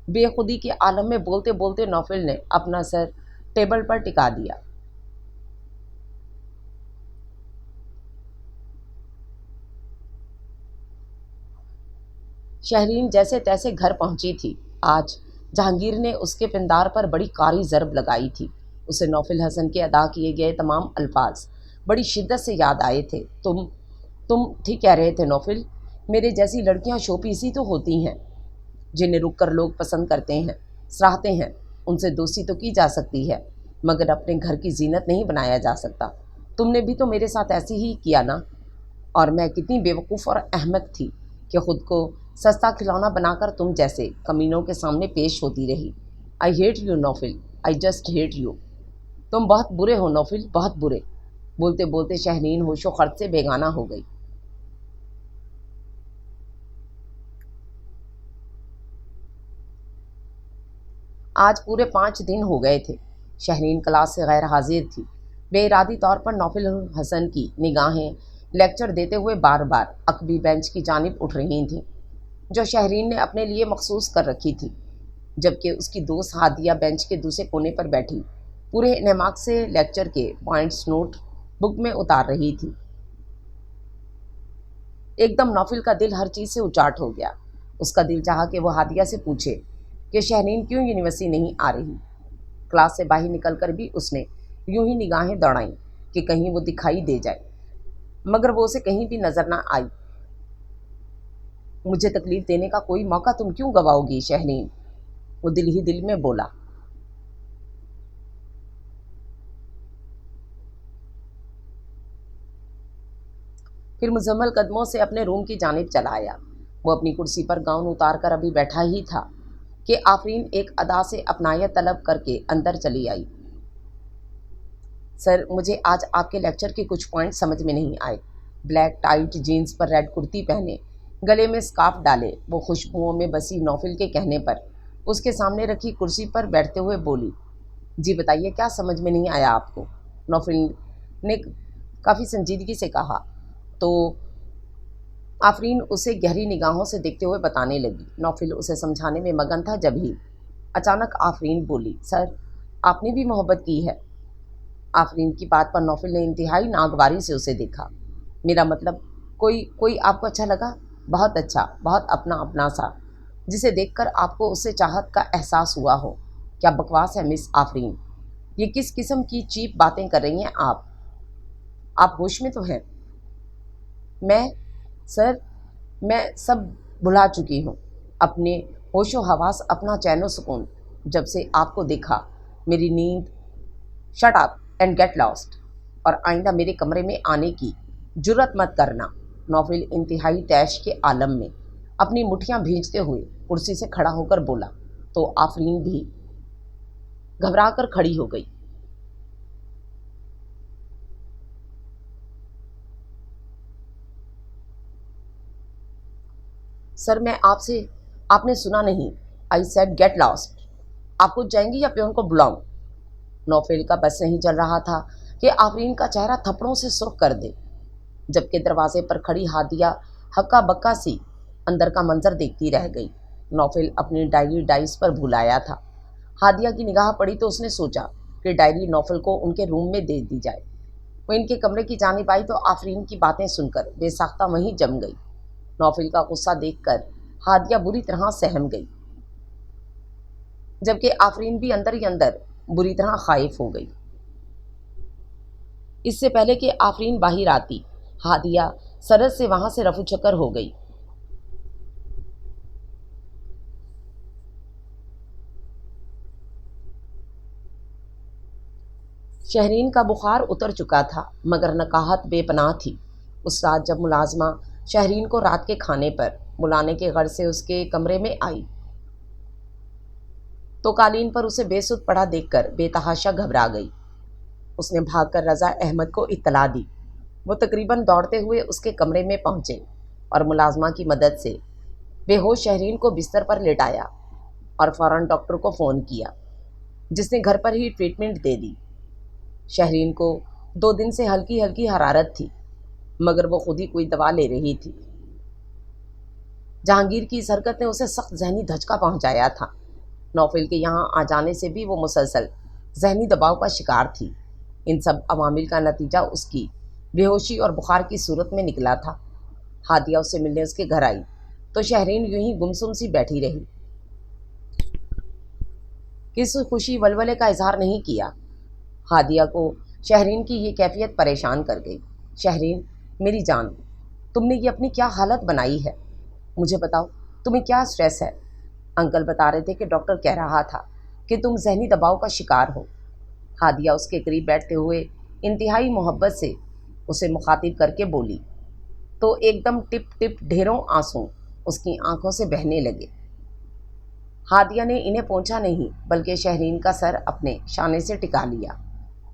بے خودی کے عالم میں بولتے بولتے نوفل نے اپنا سر ٹیبل پر ٹکا دیا۔ شہرین جیسے تیسے گھر پہنچی تھی۔ آج جہانگیر نے اس کے پندار پر بڑی کاری ضرب لگائی تھی۔ اسے نوفل حسن کے ادا کیے گئے تمام الفاظ بڑی شدت سے یاد آئے تھے۔ تم ٹھیک کہہ رہے تھے نوفل، میرے جیسی لڑکیاں شوپیسی تو ہوتی ہیں جنہیں رک کر لوگ پسند کرتے ہیں، سراہتے ہیں، ان سے دوستی تو کی جا سکتی ہے، مگر اپنے گھر کی زینت نہیں بنایا جا سکتا۔ تم نے بھی تو میرے ساتھ ایسے ہی کیا نا، اور میں کتنی بیوقوف اور احمق تھی کہ خود کو سستا کھلونا بنا کر تم جیسے کمینوں کے سامنے پیش ہوتی رہی۔ I hate you Naufal, I just hate you. تم بہت برے ہو نوفل، بہت برے۔ بولتے بولتے شہرین ہوش و خرد سے بیگانہ ہو گئی۔ آج پورے 5 دن ہو گئے تھے شہرین کلاس سے غیر حاضر تھی۔ بے ارادی طور پر نوفل حسن کی نگاہیں لیکچر دیتے ہوئے بار بار عقبی بینچ کی جانب اٹھ رہی تھیں جو شہرین نے اپنے لیے مخصوص کر رکھی تھی، جبکہ اس کی دوست ہادیہ بینچ کے دوسرے کونے پر بیٹھی پورے انہماک سے لیکچر کے پوائنٹس نوٹ بک میں اتار رہی تھی۔ ایک دم نوفل کا دل ہر چیز سے اچاٹ ہو گیا۔ اس کا دل چاہا کہ وہ ہادیہ سے پوچھے کہ شہرین کیوں یونیورسٹی نہیں آ رہی۔ کلاس سے باہر نکل کر بھی اس نے یوں ہی نگاہیں دوڑائیں کہ کہیں وہ دکھائی دے جائے، مگر وہ اسے کہیں بھی نظر نہ آئی۔ مجھے تکلیف دینے کا کوئی موقع تم کیوں گواؤ گی شہرین، وہ دل ہی دل میں بولا۔ پھر مزمل قدموں سے اپنے روم کی جانب چلا آیا۔ وہ اپنی کرسی پر گاؤن اتار کر ابھی بیٹھا ہی تھا کہ آفرین ایک ادا سے اپنائیت طلب کر کے اندر چلی آئی۔ سر، مجھے آج آپ کے لیکچر کے کچھ پوائنٹ سمجھ میں نہیں آئے۔ بلیک ٹائٹ جینز پر ریڈ کرتی پہنے، گلے میں اسکارف ڈالے، وہ خوشبوؤں میں بسی نوفل کے کہنے پر اس کے سامنے رکھی کرسی پر بیٹھتے ہوئے بولی، جی بتائیے کیا سمجھ میں نہیں آیا آپ کو؟ نوفل نے کافی سنجیدگی سے کہا تو آفرین اسے گہری نگاہوں سے دیکھتے ہوئے بتانے لگی۔ نوفل اسے سمجھانے میں مگن تھا، جب ہی اچانک آفرین بولی، سر آپ نے بھی محبت کی ہے؟ آفرین کی بات پر نوفل نے انتہائی ناگواری سے اسے دیکھا۔ میرا مطلب کوئی آپ کو اچھا لگا؟ بہت اچھا، بہت اپنا اپنا سا، جسے دیکھ کر آپ کو اس سے چاہت کا احساس ہوا ہو۔ کیا بکواس ہے مس آفرین، یہ کس قسم کی چیپ باتیں کر رہی ہیں آپ ہوش میں تو ہیں؟ سر میں سب بھلا چکی ہوں، اپنے ہوش و حواس، اپنا چین و سکون۔ جب سے آپ کو دیکھا میری نیند، shut up and get lost, اور آئندہ میرے کمرے میں آنے کی جرت مت کرنا۔ نوفل انتہائی طیش کے عالم میں اپنی مٹھیاں بھیجتے ہوئے کرسی سے کھڑا ہو کر بولا تو آفرین بھی گھبرا کر کھڑی ہو گئی۔ سر آپ نے سنا نہیں، آئی سیڈ گیٹ لاسٹ۔ آپ خود جائیں گی یا پیون کو بلاؤں؟ نوفل کا بس نہیں چل رہا تھا کہ آفرین کا چہرہ تھپڑوں سے سرخ کر دے، جبکہ دروازے پر کھڑی ہادیہ ہکا بکا سی اندر کا منظر دیکھتی رہ گئی۔ نوفل اپنی ڈائری ڈائس پر بھلایا تھا۔ ہادیہ کی نگاہ پڑی تو اس نے سوچا کہ ڈائری نوفل کو ان کے روم میں دے دی جائے۔ وہ ان کے کمرے کی جانب آئی تو آفرین کی باتیں سن کر بے ساختہ وہیں جم گئی۔ نوفل کا غصہ دیکھ کر ہادیہ بری طرح سہم گئی، جبکہ آفرین بھی اندر ہی اندر بری طرح خائف ہو گئی۔ اس سے پہلے کہ آفرین باہر آتی، ہادیہ سرد سے وہاں سے رفو چکر ہو گئی۔ شہرین کا بخار اتر چکا تھا، مگر نقاہت بے پناہ تھی۔ اس رات جب ملازمہ شہرین کو رات کے کھانے پر بلانے کے غرض سے اس کے کمرے میں آئی تو قالین پر اسے بے سدھ پڑا دیکھ کر بے تحاشا گھبرا گئی۔ اس نے بھاگ کر رضا احمد کو اطلاع دی۔ وہ تقریباً دوڑتے ہوئے اس کے کمرے میں پہنچے اور ملازمہ کی مدد سے بے ہوش شہرین کو بستر پر لٹایا اور فوراً ڈاکٹر کو فون کیا، جس نے گھر پر ہی ٹریٹمنٹ دے دی۔ شہرین کو 2 دن سے ہلکی ہلکی حرارت تھی، مگر وہ خود ہی کوئی دوا لے رہی تھی۔ جہانگیر کی اس حرکت نے اسے سخت ذہنی دھچکا پہنچایا تھا۔ نوفل کے یہاں آ جانے سے بھی وہ مسلسل ذہنی دباؤ کا شکار تھی۔ ان سب عوامل کا نتیجہ اس کی بے ہوشی اور بخار کی صورت میں نکلا تھا۔ ہادیہ اس سے ملنے اس کے گھر آئی تو شہرین یوں ہی گمسم سی بیٹھی رہی، کسی خوشی ولولے کا اظہار نہیں کیا۔ ہادیہ کو شہرین کی یہ کیفیت پریشان کر گئی۔ شہرین میری جان، تم نے یہ اپنی کیا حالت بنائی ہے؟ مجھے بتاؤ تمہیں کیا اسٹریس ہے؟ انکل بتا رہے تھے کہ ڈاکٹر کہہ رہا تھا کہ تم ذہنی دباؤ کا شکار ہو۔ ہادیہ اس کے قریب بیٹھتے ہوئے انتہائی محبت سے اسے مخاطب کر کے بولی تو ایک دم ٹپ ٹپ ڈھیروں آنسو اس کی آنکھوں سے بہنے لگے۔ ہادیہ نے انہیں پوچھا نہیں بلکہ شہرین کا سر اپنے شانے سے ٹکا لیا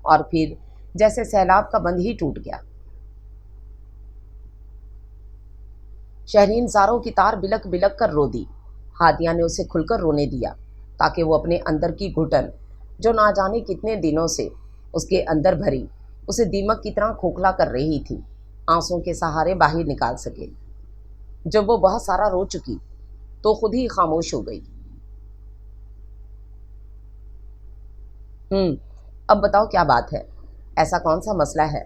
اور پھر جیسے سیلاب کا بند ہی ٹوٹ گیا۔ شہرین زاروں کی تار بلک بلک کر رو دی۔ ہادیہ نے اسے کھل کر رونے دیا تاکہ وہ اپنے اندر کی گھٹن جو نہ جانے کتنے دنوں سے اس کے اندر بھری اسے دیمک کی طرح کھوکھلا کر رہی تھی آنسوں کے سہارے باہر نکال سکے۔ جب وہ بہت سارا رو چکی تو خود ہی خاموش ہو گئی۔ اب بتاؤ کیا بات ہے؟ ایسا کون سا مسئلہ ہے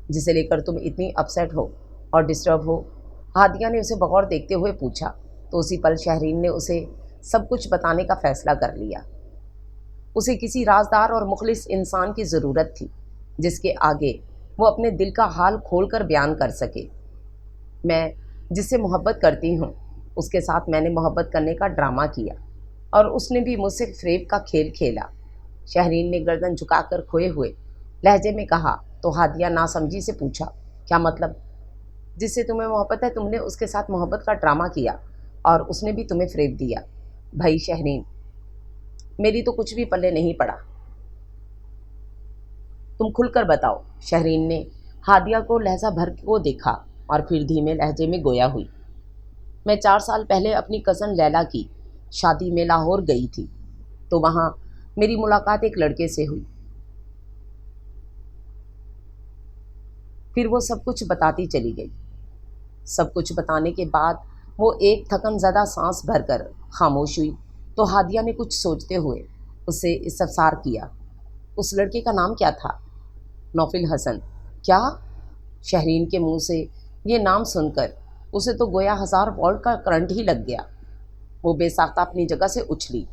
جسے لے کر تم اتنی اپسیٹ ہو اور ڈسٹرب ہو؟ ہادیہ نے اسے بغور دیکھتے ہوئے پوچھا تو اسی پل شہرین نے اسے سب کچھ بتانے کا فیصلہ کر لیا۔ اسے کسی رازدار اور مخلص انسان کی ضرورت تھی جس کے آگے وہ اپنے دل کا حال کھول کر بیان کر سکے۔ میں جس سے محبت کرتی ہوں اس کے ساتھ میں نے محبت کرنے کا ڈرامہ کیا اور اس نے بھی مجھ سے فریب کا کھیل کھیلا۔ شہرین نے گردن جھکا کر کھوئے ہوئے لہجے میں کہا تو ہادیہ ناسمجھی سے پوچھا، کیا مطلب؟ جس سے تمہیں محبت ہے تم نے اس کے ساتھ محبت کا ڈرامہ کیا اور اس نے بھی تمہیں فریب دیا؟ بھائی شہرین، میری تو کچھ بھی پلے نہیں پڑا، تم کھل کر بتاؤ۔ شہرین نے ہادیہ کو لہجہ بھر کو دیکھا اور پھر دھیمے لہجے میں گویا ہوئی۔ میں 4 سال پہلے اپنی کزن لیلا کی شادی میں لاہور گئی تھی تو وہاں میری ملاقات ایک لڑکے سے ہوئی۔ پھر وہ سب کچھ بتاتی چلی گئی۔ سب کچھ بتانے کے بعد وہ ایک تھکن زدہ سانس بھر کر خاموش ہوئی تو ہادیہ نے کچھ سوچتے ہوئے اس سے استفسار کیا، اس لڑکے کا نام کیا تھا؟ نوفل حسن۔ کیا؟ شہرین کے منہ سے یہ نام سن کر اسے تو گویا 1000 وولٹ کا کرنٹ ہی لگ گیا۔ وہ بے ساختہ اپنی جگہ سے اچھلی،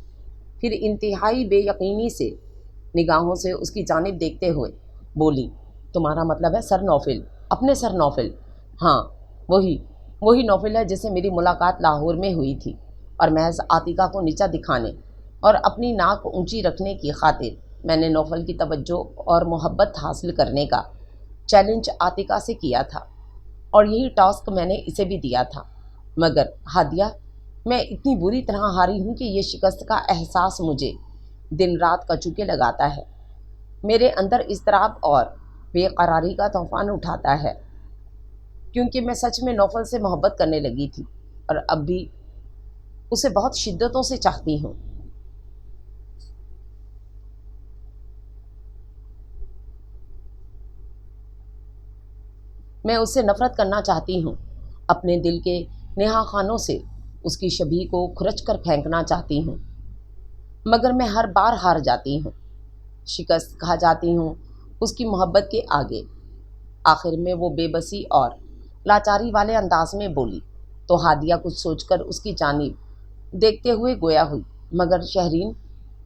پھر انتہائی بے یقینی سے نگاہوں سے اس کی جانب دیکھتے ہوئے بولی، تمہارا مطلب ہے سر نوفل؟ اپنے سر نوفل؟ ہاں، وہی نوفل ہے جس سے میری ملاقات لاہور میں ہوئی تھی، اور محض عاتقہ کو نیچا دکھانے اور اپنی ناک اونچی رکھنے کی خاطر میں نے نوفل کی توجہ اور محبت حاصل کرنے کا چیلنج عاتقہ سے کیا تھا، اور یہی ٹاسک میں نے اسے بھی دیا تھا۔ مگر ہادیہ، میں اتنی بری طرح ہاری ہوں کہ یہ شکست کا احساس مجھے دن رات کچو کے لگاتا ہے، میرے اندر اضطراب اور بے قراری کا طوفان اٹھاتا ہے، کیونکہ میں سچ میں نوفل سے محبت کرنے لگی تھی اور اب بھی اسے بہت شدتوں سے چاہتی ہوں۔ میں اس سے نفرت کرنا چاہتی ہوں، اپنے دل کے نہا خانوں سے اس کی شبیہ کو کھرچ کر پھینکنا چاہتی ہوں، مگر میں ہر بار ہار جاتی ہوں، شکست کھا جاتی ہوں اس کی محبت کے آگے۔ آخر میں وہ بے بسی اور لاچاری والے انداز میں بولی تو ہادیہ کچھ سوچ کر اس کی جانب دیکھتے ہوئے گویا ہوئی، مگر شہرین،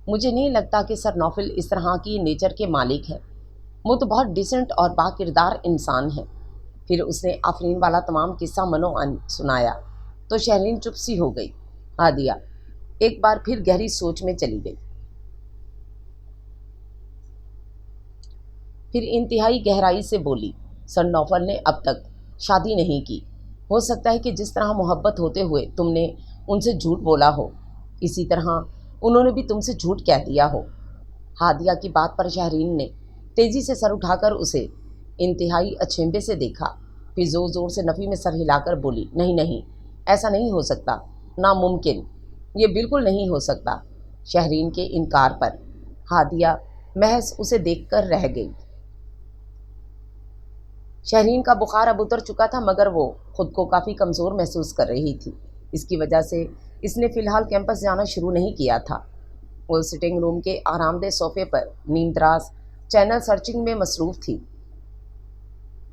مجھے نہیں لگتا کہ سر نوفل اس طرح کی نیچر کے مالک ہے، وہ تو بہت ڈیسنٹ اور با کردار انسان ہے۔ پھر اس نے آفرین والا تمام قصہ منو ان سنایا تو شہرین چپ سی ہو گئی۔ ہادیہ ایک بار پھر گہری سوچ میں چلی گئی، پھر انتہائی گہرائی سے بولی، سر نوفل نے اب تک شادی نہیں کی، ہو سکتا ہے کہ جس طرح محبت ہوتے ہوئے تم نے ان سے جھوٹ بولا ہو، اسی طرح انہوں نے بھی تم سے جھوٹ کہہ دیا ہو۔ ہادیہ کی بات پر شہرین نے تیزی سے سر اٹھا کر اسے انتہائی اچھمبے سے دیکھا، پھر زور زور سے نفی میں سر ہلا کر بولی، نہیں، ایسا نہیں ہو سکتا، ناممکن، یہ بالکل نہیں ہو سکتا۔ شہرین کے انکار پر ہادیہ محض اسے دیکھ کر رہ گئی۔ شہرین کا بخار اب اتر چکا تھا، مگر وہ خود کو کافی کمزور محسوس کر رہی تھی، اس کی وجہ سے اس نے فی الحال کیمپس جانا شروع نہیں کیا تھا۔ وہ سٹنگ روم کے آرام دہ صوفے پر نیمدراز چینل سرچنگ میں مصروف تھی۔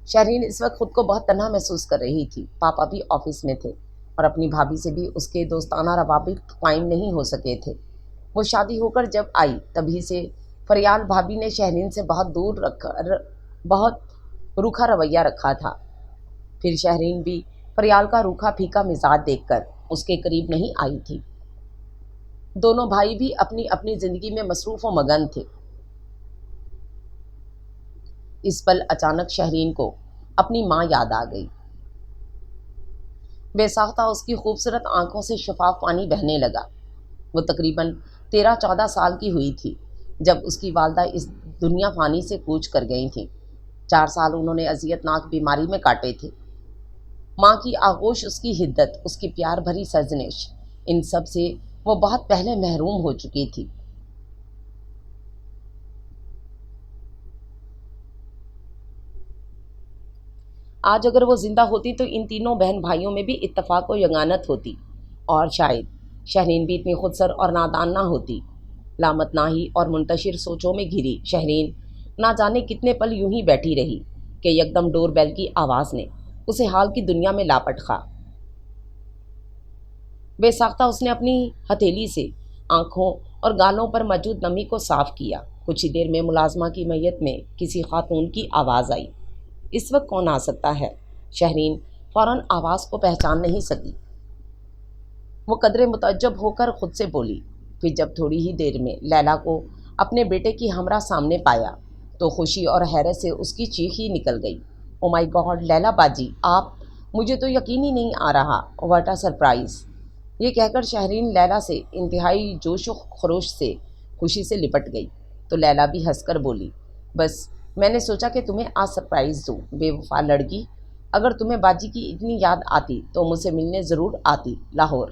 شہرین اس وقت خود کو بہت تنہا محسوس کر رہی تھی، پاپا بھی آفس میں تھے اور اپنی بھابھی سے بھی اس کے دوستانہ روابط قائم نہیں ہو سکے تھے۔ وہ شادی ہو کر جب آئی تبھی سے فریال بھابھی نے شہرین سے بہت روکھا رویہ رکھا تھا، پھر شہرین بھی فریال کا روکھا پھیکا مزاج دیکھ کر اس کے قریب نہیں آئی تھی۔ دونوں بھائی بھی اپنی اپنی زندگی میں مصروف و مگن تھے۔ اس پل اچانک شہرین کو اپنی ماں یاد آ گئی۔ بے ساختہ اس کی خوبصورت آنکھوں سے شفاف پانی بہنے لگا۔ وہ تقریباً 13-14 سال کی ہوئی تھی جب اس کی والدہ اس دنیا فانی سے کوچ کر گئی تھیں۔ 4 سال انہوں نے اذیت ناک بیماری میں کاٹے تھے۔ ماں کی آغوش، اس کی حدت، اس کی پیار بھری سرزنش، ان سب سے وہ بہت پہلے محروم ہو چکی تھی۔ آج اگر وہ زندہ ہوتی تو ان تینوں بہن بھائیوں میں بھی اتفاق و یگانت ہوتی، اور شاید شہرین بھی اتنی خودسر اور نادان نہ ہوتی۔ لامتناہی اور منتشر سوچوں میں گھری شہرین نہ جانے کتنے پل یوں ہی بیٹھی رہی کہ یکدم ڈور بیل کی آواز نے اسے حال کی دنیا میں لاپٹ خا۔ بے ساختہ اس نے اپنی ہتھیلی سے آنکھوں اور گالوں پر موجود نمی کو صاف کیا۔ کچھ ہی دیر میں ملازمہ کی میت میں کسی خاتون کی آواز آئی۔ اس وقت کون آ سکتا ہے؟ شہرین فوراً آواز کو پہچان نہیں سکی۔ وہ قدرے متعجب ہو کر خود سے بولی۔ پھر جب تھوڑی ہی دیر میں لیلا کو اپنے بیٹے کی ہمراہ سامنے پایا تو خوشی اور حیرت سے اس کی چیخ ہی نکل گئی۔ او مائی گاڈ، لیلا باجی آپ! مجھے تو یقین ہی نہیں آ رہا، واٹ اے سرپرائز! یہ کہہ کر شہرین لیلا سے انتہائی جوش و خروش سے خوشی سے لپٹ گئی تو لیلا بھی ہنس کر بولی، بس میں نے سوچا کہ تمہیں آج سرپرائز دوں، بے وفا لڑکی۔ اگر تمہیں باجی کی اتنی یاد آتی تو مجھ سے ملنے ضرور آتی، لاہور۔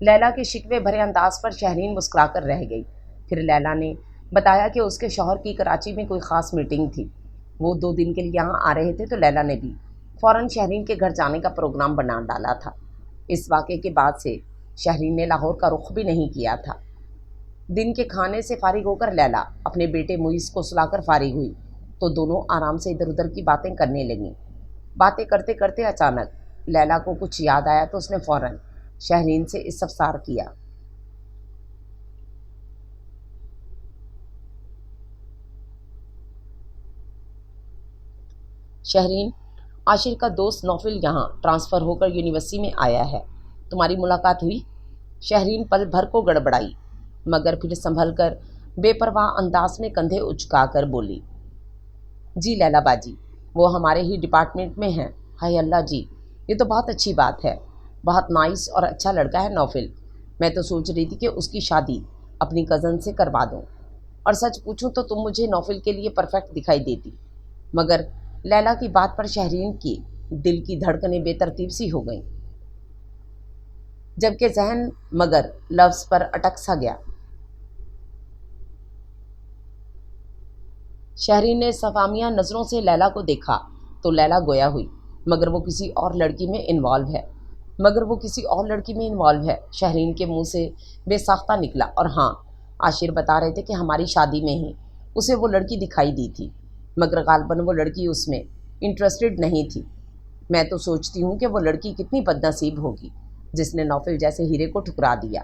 لیلا کے شکوے بھرے انداز پر شہرین مسکرا کر رہ گئی۔ پھر لیلا نے بتایا کہ اس کے شوہر کی کراچی میں کوئی خاص میٹنگ تھی، وہ 2 دن کے لیے یہاں آ رہے تھے، تو لیلا نے بھی فوراً شہرین کے گھر جانے کا پروگرام بنا ڈالا تھا۔ اس واقعے کے بعد سے شہرین نے لاہور کا رخ بھی نہیں کیا تھا۔ دن کے کھانے سے فارغ ہو کر لیلا اپنے بیٹے معیز کو سلا کر فارغ ہوئی تو دونوں آرام سے ادھر ادھر کی باتیں کرنے لگیں۔ باتیں کرتے کرتے اچانک لیلا کو کچھ یاد آیا تو اس نے فوراً شہرین سے استفسار کیا۔ شہرین، عاشر کا دوست نوفل یہاں ٹرانسفر ہو کر یونیورسٹی میں آیا ہے، تمہاری ملاقات ہوئی؟ شہرین پل بھر کو گڑبڑائی مگر پھر سنبھل کر بے پرواہ انداز میں کندھے اچکا کر بولی، جی لیلا باجی، وہ ہمارے ہی ڈپارٹمنٹ میں ہیں۔ ہائے اللہ جی، یہ تو بہت اچھی بات ہے، بہت نائس اور اچھا لڑکا ہے نوفل۔ میں تو سوچ رہی تھی کہ اس کی شادی اپنی کزن سے کروا دوں، اور سچ پوچھوں تو تم مجھے نوفل کے لیے پرفیکٹ دکھائی دیتی۔ مگر لیلا کی بات پر شہرین کی دل کی دھڑکنیں بے ترتیب سی ہو گئیں، جبکہ ذہن مگر لفظ پر اٹک سا گیا۔ شہرین نے صفامیہ نظروں سے لیلا کو دیکھا تو لیلا گویا ہوئی، مگر وہ کسی اور لڑکی میں انوالو ہے۔ شہرین کے منہ سے بے ساختہ نکلا، اور ہاں، عاشر بتا رہے تھے کہ ہماری شادی میں ہی اسے وہ لڑکی دکھائی دی تھی، مگر غالباً وہ لڑکی اس میں انٹرسٹڈ نہیں تھی۔ میں تو سوچتی ہوں کہ وہ لڑکی کتنی بد نصیب ہوگی جس نے نوفل جیسے ہیرے کو ٹھکرا دیا۔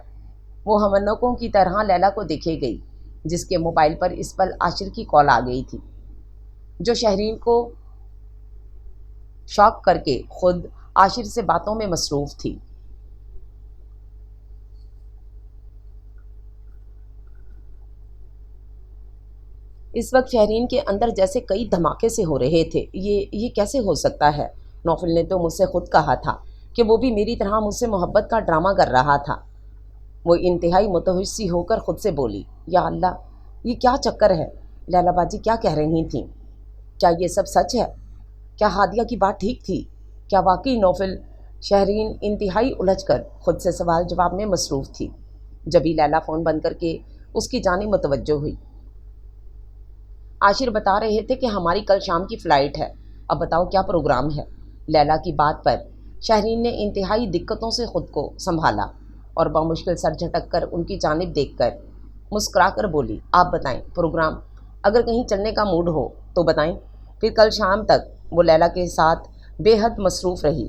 وہ ہمنوکوں کی طرح لیلا کو دیکھے گئی جس کے موبائل پر اس پل عاشر کی کال آ گئی تھی، جو شہرین کو شاک کر کے خود عاشر سے باتوں میں مصروف تھی۔ اس وقت شہرین کے اندر جیسے کئی دھماکے سے ہو رہے تھے۔ یہ کیسے ہو سکتا ہے؟ نوفل نے تو مجھ سے خود کہا تھا کہ وہ بھی میری طرح مجھ سے محبت کا ڈرامہ کر رہا تھا۔ وہ انتہائی متوج سی ہو کر خود سے بولی، یا اللہ، یہ کیا چکر ہے؟ لیلا باجی کیا کہہ رہی تھیں؟ کیا یہ سب سچ ہے؟ کیا ہادیہ کی بات ٹھیک تھی؟ کیا واقعی نوفل؟ شہرین انتہائی الجھ کر خود سے سوال جواب میں مصروف تھی، جبھی لیلا فون بند کر کے اس کی جانب متوجہ ہوئی۔ عاشر بتا رہے تھے کہ ہماری کل شام کی فلائٹ ہے، اب بتاؤ کیا پروگرام ہے؟ لیلا کی بات پر شہرین نے انتہائی دقتوں سے خود کو سنبھالا اور بمشکل سر جھٹک کر ان کی جانب دیکھ کر مسکرا کر بولی، آپ بتائیں پروگرام، اگر کہیں چلنے کا موڈ ہو تو بتائیں۔ پھر کل شام تک وہ لیلا کے ساتھ بے حد مصروف رہی۔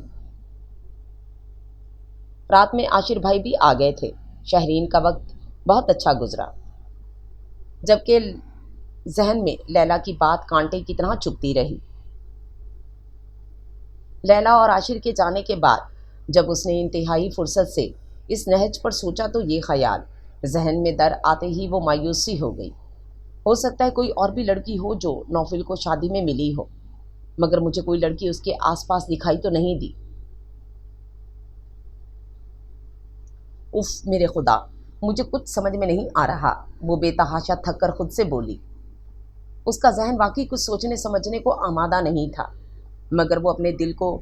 رات میں عاشر بھائی بھی آ گئے تھے۔ شہرین کا وقت بہت اچھا گزرا، جبکہ ذہن میں لیلا کی بات کانٹے کی طرح چبھتی رہی۔ لیلا اور عاشر کے جانے کے بعد جب اس نے انتہائی فرصت سے اس نہج پر سوچا تو یہ خیال ذہن میں در آتے ہی وہ مایوسی ہو گئی، ہو سکتا ہے کوئی اور بھی لڑکی ہو جو نوفل کو شادی میں ملی ہو، مگر مجھے کوئی لڑکی اس کے آس پاس دکھائی تو نہیں دی۔ اف میرے خدا، مجھے کچھ سمجھ میں نہیں آ رہا، وہ بے تحاشا تھک کر خود سے بولی۔ اس کا ذہن واقعی کچھ سوچنے سمجھنے کو آمادہ نہیں تھا، مگر وہ اپنے دل کو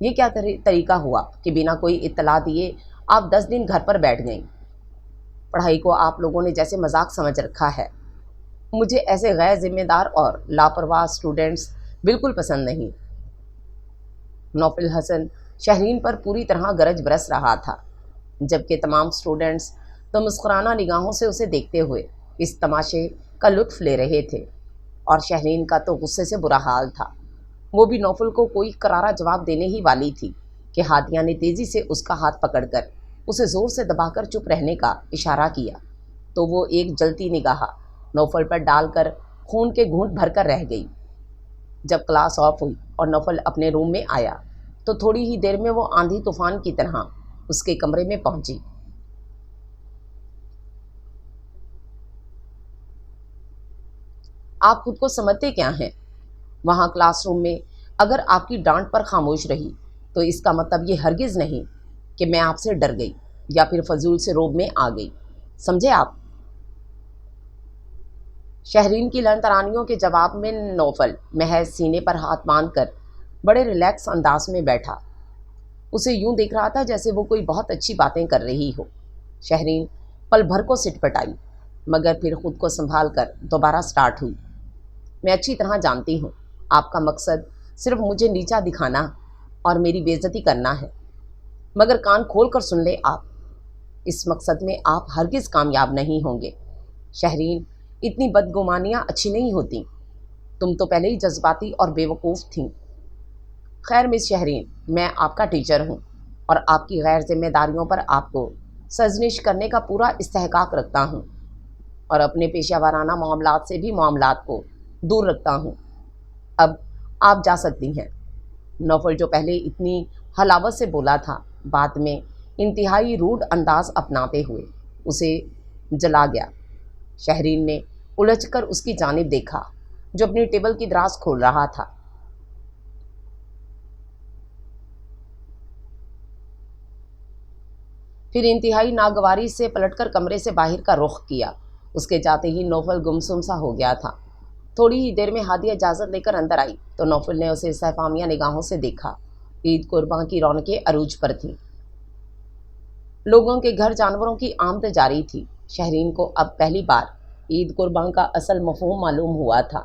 یہ کیا طریقہ ہوا کہ بنا کوئی اطلاع دیے آپ 10 دن گھر پر بیٹھ گئیں؟ پڑھائی کو آپ لوگوں نے جیسے مذاق سمجھ رکھا ہے۔ مجھے ایسے غیر ذمہ دار اور لاپرواہ اسٹوڈنٹس بالکل پسند نہیں۔ نوفل حسن شہرین پر پوری طرح گرج برس رہا تھا، جبکہ تمام اسٹوڈنٹس تو مسکرانہ نگاہوں سے اسے دیکھتے ہوئے اس تماشے کا لطف لے رہے تھے، اور شہرین کا تو غصے سے برا حال تھا۔ وہ بھی نوفل کو کوئی کرارا جواب دینے ہی والی تھی کہ ہادیہ نے تیزی سے اس کا ہاتھ پکڑ کر اسے زور سے دبا کر چپ رہنے کا اشارہ کیا، تو وہ ایک جلتی نگاہ نوفل پر ڈال کر خون کے گھونٹ بھر کر رہ گئی۔ جب کلاس آف ہوئی اور نوفل اپنے روم میں آیا تو تھوڑی ہی دیر میں وہ آندھی طوفان کی طرح اس کے کمرے میں پہنچی۔ آپ خود کو سمجھتے کیا ہیں؟ وہاں کلاس روم میں اگر آپ کی ڈانٹ پر خاموش رہی تو اس کا مطلب یہ ہرگز نہیں کہ میں آپ سے ڈر گئی یا پھر فضول سے روب میں آ گئی، سمجھے آپ؟ شہرین کی لن ترانیوں کے جواب میں نوفل محض سینے پر ہاتھ باندھ کر بڑے ریلیکس انداز میں بیٹھا، اسے یوں دیکھ رہا تھا جیسے وہ کوئی بہت اچھی باتیں کر رہی ہو۔ شہرین پل بھر کو سٹ پٹائی، مگر پھر خود کو سنبھال کر دوبارہ سٹارٹ ہوئی۔ میں اچھی طرح جانتی ہوں آپ کا مقصد صرف مجھے نیچا دکھانا اور میری بے عزتی کرنا ہے، مگر کان کھول کر سن لے آپ، اس مقصد میں آپ ہرگز کامیاب نہیں ہوں گے۔ شہرین، اتنی بدگمانیاں اچھی نہیں ہوتیں، تم تو پہلے ہی جذباتی اور بے وقوف تھیں۔ خیر مس شہرین، میں آپ کا ٹیچر ہوں اور آپ کی غیر ذمہ داریوں پر آپ کو سرزنش کرنے کا پورا استحقاق رکھتا ہوں، اور اپنے پیشہ ورانہ معاملات سے بھی معاملات کو دور رکھتا ہوں۔ اب آپ جا سکتی ہیں۔ نوفل جو پہلے اتنی حلاوت سے بولا تھا، بعد میں انتہائی روڈ انداز اپناتے ہوئے اسے جلا گیا۔ شہرین نے الجھ کر اس کی جانب دیکھا جو اپنی ٹیبل کی دراز کھول رہا تھا۔ پھر انتہائی ناگواری سے پلٹ کر کمرے سے باہر کا رخ کیا۔ اس کے جاتے ہی نوفل گمسم سا ہو گیا تھا۔ تھوڑی ہی دیر میں ہادیہ اجازت لے کر اندر آئی تو نوفل نے اسے سہفامیہ نگاہوں سے دیکھا۔ عید قرباں کی رونقیں عروج پر تھیں، لوگوں کے گھر جانوروں کی آمد جاری تھی۔ شہرین کو اب پہلی بار عید قرباں کا اصل مفہوم معلوم ہوا تھا۔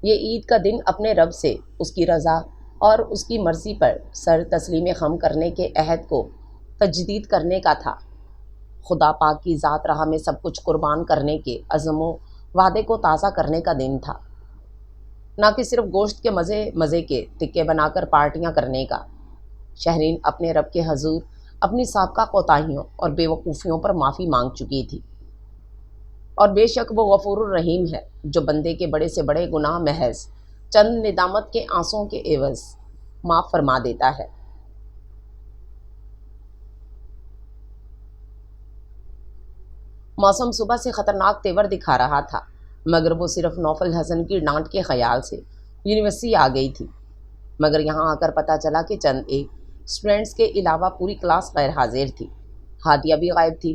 یہ عید کا دن اپنے رب سے اس کی رضا اور اس کی مرضی پر سر تسلیم خم کرنے کے عہد کو تجدید کرنے کا تھا، خدا پاک کی ذات راہ میں سب کچھ قربان کرنے کے عزم و وعدے کو تازہ کرنے کا دن تھا، نہ کہ صرف گوشت کے مزے کے تکے بنا کر پارٹیاں کرنے کا۔ شہرین اپنے رب کے حضور اپنی سابقہ کوتاہیوں اور بے وقوفیوں پر معافی مانگ چکی تھی، اور بے شک وہ غفور الرحیم ہے جو بندے کے بڑے سے بڑے گناہ محض چند ندامت کے آنسوں کے عوض معاف فرما دیتا ہے۔ موسم صبح سے خطرناک تیور دکھا رہا تھا، مگر وہ صرف نوفل حسن کی ڈانٹ کے خیال سے یونیورسٹی آ گئی تھی، مگر یہاں آ کر پتہ چلا کہ چند ایک اسٹوڈنٹس کے علاوہ پوری کلاس غیر حاضر تھی۔ ہادیہ بھی غائب تھی۔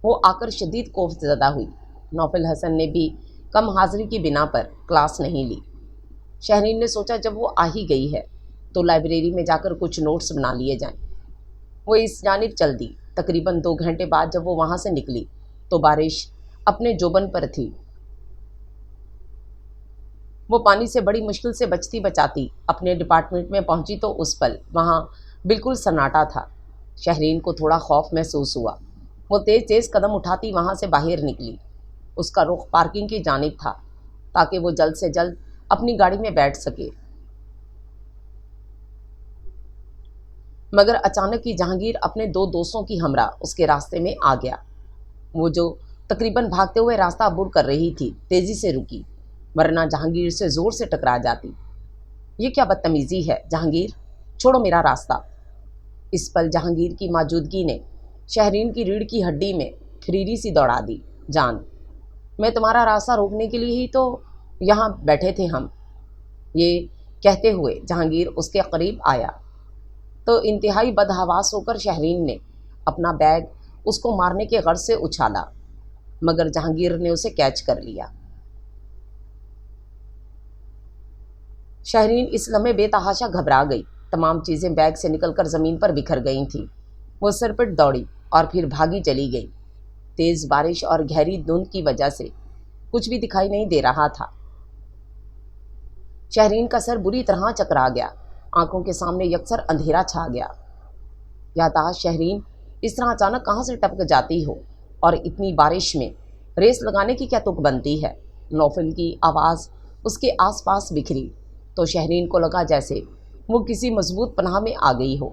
وہ آ کر شدید خوف زدہ ہوئی۔ نوفل حسن نے بھی کم حاضری کی بنا پر کلاس نہیں لی۔ شہرین نے سوچا جب وہ آ ہی گئی ہے تو لائبریری میں جا کر کچھ نوٹس بنا لیے جائیں۔ وہ اس جانب چل دی۔ تقریباً 2 گھنٹے بعد جب وہ وہاں سے نکلی تو بارش اپنے جوبن پر تھی۔ وہ پانی سے بڑی مشکل سے بچتی بچاتی اپنے ڈپارٹمنٹ میں پہنچی تو اس پل وہاں بالکل سناٹا تھا۔ شہرین کو تھوڑا خوف محسوس ہوا۔ وہ تیز تیز قدم اٹھاتی وہاں سے باہر نکلی۔ اس کا رخ پارکنگ کی جانب تھا تاکہ وہ جلد سے جلد اپنی گاڑی میں بیٹھ سکے، مگر اچانک ہی جہانگیر اپنے 2 دوستوں کی ہمراہ اس کے راستے میں آ گیا۔ وہ جو تقریباً بھاگتے ہوئے راستہ عبور کر رہی تھی تیزی سے رکی، ورنہ جہانگیر سے زور سے ٹکرا جاتی۔ یہ کیا بدتمیزی ہے جہانگیر، چھوڑو میرا راستہ۔ اس پل جہانگیر کی موجودگی نے شہرین کی ریڑھ کی ہڈی میں پھریری سی دوڑا دی۔ جان، میں تمہارا راستہ روکنے کے لیے ہی تو یہاں بیٹھے تھے ہم۔ یہ کہتے ہوئے جہانگیر اس کے قریب آیا تو انتہائی بدحواس ہو کر شہرین نے اپنا بیگ اس کو مارنے کے غرض سے اچھالا، مگر جہانگیر نے اسے کیچ کر لیا۔ شہرین اس لمحے بے تحاشا گھبرا گئی۔ تمام چیزیں بیگ سے نکل کر زمین پر بکھر گئی تھیں۔ وہ سرپٹ دوڑی اور پھر بھاگی چلی گئی۔ تیز بارش اور گہری دھند کی وجہ سے کچھ بھی دکھائی نہیں دے رہا تھا۔ شہرین کا سر بری طرح چکرا گیا، آنکھوں کے سامنے یکسر اندھیرا چھا گیا۔ یادداشت شہرین، اس طرح اچانک کہاں سے ٹپک جاتی ہو، اور اتنی بارش میں ریس لگانے کی کیا تک بنتی ہے؟ نوفل کی آواز اس کے آس پاس بکھری تو شہرین کو لگا جیسے وہ کسی مضبوط پناہ میں آ گئی ہو۔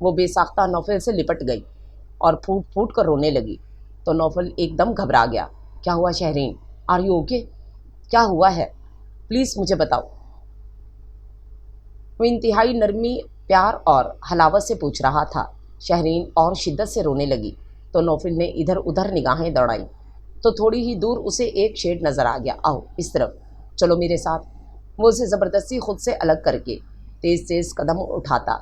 وہ بے ساختہ نوفل سے لپٹ گئی اور پھوٹ پھوٹ کر رونے لگی تو نوفل ایک دم گھبرا گیا۔ کیا ہوا شہرین؟ Are you okay? کیا ہوا ہے؟ پلیز مجھے بتاؤ۔ وہ انتہائی نرمی، پیار اور حلاوت سے پوچھ رہا تھا۔ شہرین اور شدت سے رونے لگی تو نوفل نے ادھر ادھر نگاہیں دوڑائیں تو تھوڑی ہی دور اسے ایک شیڈ نظر آ گیا۔ آؤ اس طرف، چلو میرے ساتھ۔ وہ اسے زبردستی خود سے الگ کر کے تیز تیز قدم اٹھاتا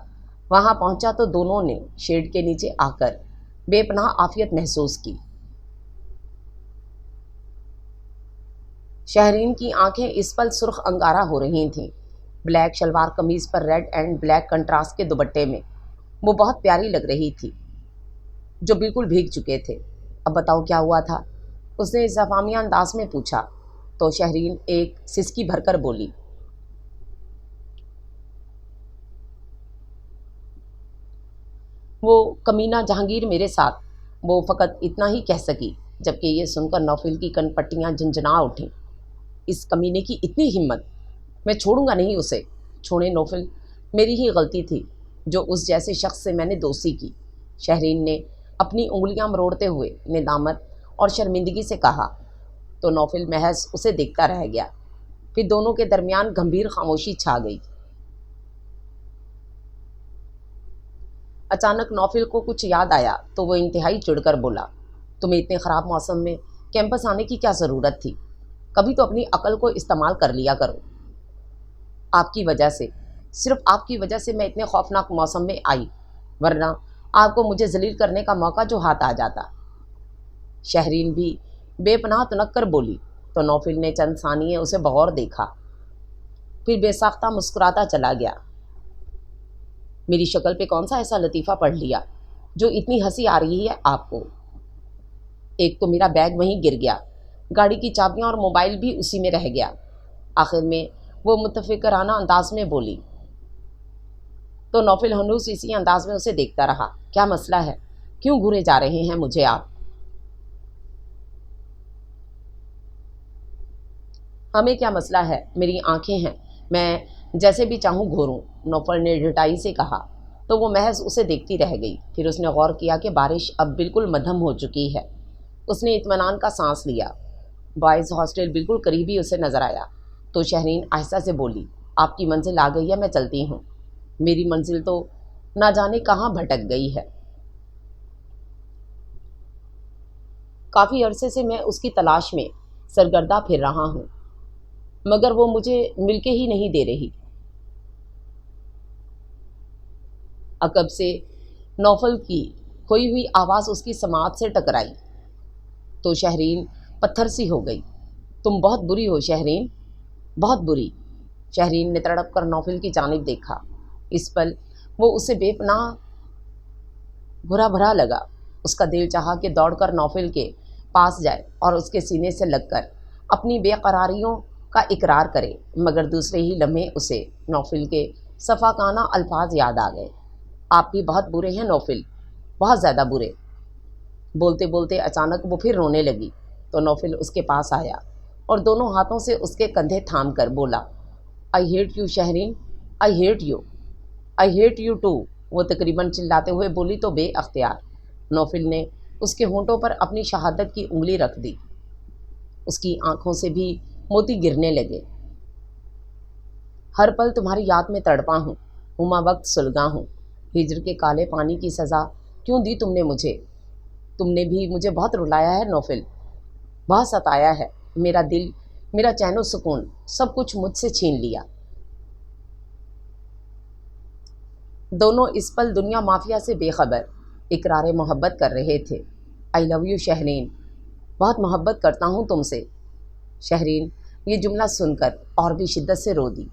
وہاں پہنچا تو دونوں نے شیڈ کے نیچے آ کر بے پناہ عافیت محسوس کی۔ شہرین کی آنکھیں اس پل سرخ انگارہ ہو رہی تھیں۔ بلیک شلوار قمیض پر ریڈ اینڈ بلیک کنٹراسٹ کے دوپٹے میں وہ بہت پیاری لگ رہی تھی، جو بالکل بھیگ چکے تھے۔ اب بتاؤ کیا ہوا تھا؟ اس نے استفہامیہ انداز میں پوچھا تو شہرین ایک سسکی بھر کر بولی، وہ کمینہ جہانگیر میرے ساتھ۔ وہ فقط اتنا ہی کہہ سکی، جبکہ یہ سن کر نوفل کی کن پٹیاں جھنجھنا اٹھیں۔ اس کمینے کی اتنی ہمت! میں چھوڑوں گا نہیں اسے۔ چھوڑیں نوفل، میری ہی غلطی تھی جو اس جیسے شخص سے میں نے دوستی کی۔ شہرین نے اپنی انگلیاں مروڑتے ہوئے ندامت اور شرمندگی سے کہا تو نوفل محض اسے دیکھتا رہ گیا۔ پھر دونوں کے درمیان گمبھیر خاموشی چھا گئی۔ اچانک نوفل کو کچھ یاد آیا تو وہ انتہائی چڑھ کر بولا، تمہیں اتنے خراب موسم میں کیمپس آنے کی کیا ضرورت تھی؟ کبھی تو اپنی عقل کو استعمال کر لیا کرو۔ آپ کی وجہ سے، صرف آپ کی وجہ سے میں اتنے خوفناک موسم میں آئی، ورنہ آپ کو مجھے ذلیل کرنے کا موقع جو ہاتھ آ جاتا۔ شہرین بھی بے پناہ تنک کر بولی تو نوفل نے چند ثانیے اسے بغور دیکھا، پھر بے ساختہ مسکراتا چلا گیا۔ میری شکل پہ کون سا ایسا لطیفہ پڑھ لیا جو اتنی ہنسی آ رہی ہے آپ کو؟ ایک تو میرا بیگ وہیں گر گیا، گاڑی کی چابیاں اور موبائل بھی اسی میں رہ گیا۔ آخر میں وہ متفکرانہ انداز میں بولی تو نوفل ہنوز اسی انداز میں اسے دیکھتا رہا۔ کیا مسئلہ ہے؟ کیوں گھورے جا رہے ہیں مجھے آپ؟ ہمیں کیا مسئلہ ہے؟ میری آنکھیں ہیں، میں جیسے بھی چاہوں گھوروں، نوفل نے ڈٹائی سے کہا تو وہ محض اسے دیکھتی رہ گئی۔ پھر اس نے غور کیا کہ بارش اب بالکل مدھم ہو چکی ہے۔ اس نے اطمینان کا سانس لیا۔ بوائز ہاسٹل بالکل قریبی اسے نظر آیا تو شہرین آہستہ سے بولی، آپ کی منزل آ گئی ہے، میں چلتی ہوں۔ میری منزل تو نہ جانے کہاں بھٹک گئی ہے۔ کافی عرصے سے میں اس کی تلاش میں سرگردہ پھر رہا ہوں، مگر وہ مجھے مل کے ہی نہیں دے رہی۔ عقب سے نوفل کی کھوئی ہوئی آواز اس کی سماعت سے ٹکرائی تو شہرین پتھر سی ہو گئی۔ تم بہت بری ہو شہرین، بہت بری۔ شہرین نے تڑپ کر نوفل کی جانب دیکھا۔ اس پل وہ اسے بے پناہ برا بھرا لگا۔ اس کا دل چاہا کہ دوڑ کر نوفل کے پاس جائے اور اس کے سینے سے لگ کر اپنی بے قراریوں کا اقرار کرے، مگر دوسرے ہی لمحے اسے نوفل کے صفاقانہ الفاظ یاد آ گئے۔ آپ بھی بہت برے ہیں نوفل، بہت زیادہ برے۔ بولتے بولتے اچانک وہ پھر رونے لگی تو نوفل اس کے پاس آیا اور دونوں ہاتھوں سے اس کے کندھے تھام کر بولا، I hate you Shehreen, I hate you, I hate you too. وہ تقریباً چلاتے ہوئے بولی تو بے اختیار نوفل نے اس کے ہونٹوں پر اپنی شہادت کی انگلی رکھ دی۔ اس کی آنکھوں سے بھی موتی گرنے لگے۔ ہر پل تمہاری یاد میں تڑپا ہوں، ہما وقت سلگا ہوں۔ ہجر کے کالے پانی کی سزا کیوں دی تم نے مجھے؟ تم نے بھی مجھے بہت رلایا ہے نوفل، بہت ستایا ہے۔ میرا دل، میرا چین و سکون، سب کچھ مجھ سے چھین لیا۔ دونوں اس پل دنیا مافیا سے بے خبر اقرار محبت کر رہے تھے۔ آئی لو یو شہرین، بہت محبت کرتا ہوں تم سے۔ شہرین یہ جملہ سن کر اور بھی شدت سے رو دی۔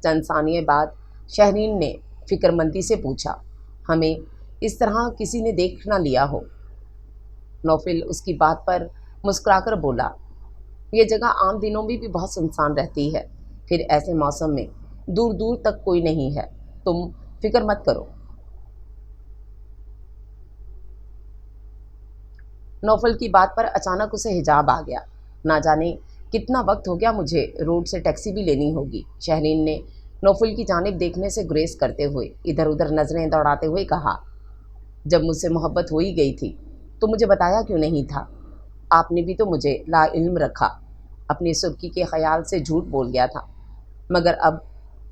چند ثانیے بعد شہرین نے فکر مندی سے پوچھا۔ ہمیں اس طرح کسی نے دیکھ نہ لیا ہو؟ نوفل اس کی بات پر مسکرا کر بولا، یہ جگہ عام دنوں میں بھی بہت سنسان رہتی ہے، پھر ایسے موسم میں دور دور تک کوئی نہیں ہے، تم فکر مت کرو۔ نوفل کی بات پر اچانک اسے حجاب آ گیا۔ نہ جانے کتنا وقت ہو گیا، مجھے روڈ سے ٹیکسی بھی لینی ہوگی۔ شہرین نے نوفل کی جانب دیکھنے سے گریز کرتے ہوئے ادھر ادھر نظریں دوڑاتے ہوئے کہا، جب مجھ سے محبت ہو ہی گئی تھی تو مجھے بتایا کیوں نہیں تھا؟ آپ نے بھی تو مجھے لا علم رکھا، اپنی سرخی کے خیال سے جھوٹ بول گیا تھا، مگر اب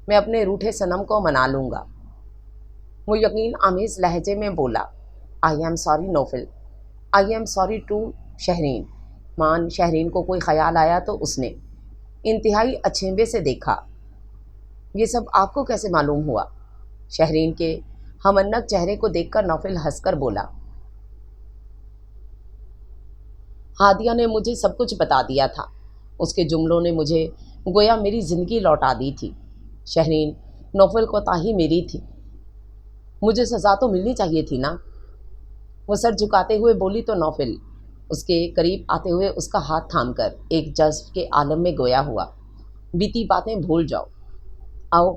میں اپنے روٹھے صنم کو منا لوں گا۔ وہ یقین آمیز لہجے میں بولا، I'm sorry Naufal, I'm sorry too Shehreen. Shehreen کو کوئی خیال آیا تو اس نے انتہائی اچھیمبے سے دیکھا۔ یہ سب آپ کو کیسے معلوم ہوا؟ شہرین کے ہمنک چہرے کو دیکھ کر نوفل ہنس کر بولا، ہادیہ نے مجھے سب کچھ بتا دیا تھا، اس کے جملوں نے مجھے گویا میری زندگی لوٹا دی تھی۔ شہرین، نوفل کوتاہی میری تھی، مجھے سزا تو ملنی چاہیے تھی نا؟ وہ سر جھکاتے ہوئے بولی تو نوفل اس کے قریب آتے ہوئے اس کا ہاتھ تھام کر ایک جذب کے عالم میں گویا ہوا، بیتی باتیں بھول جاؤ، آؤ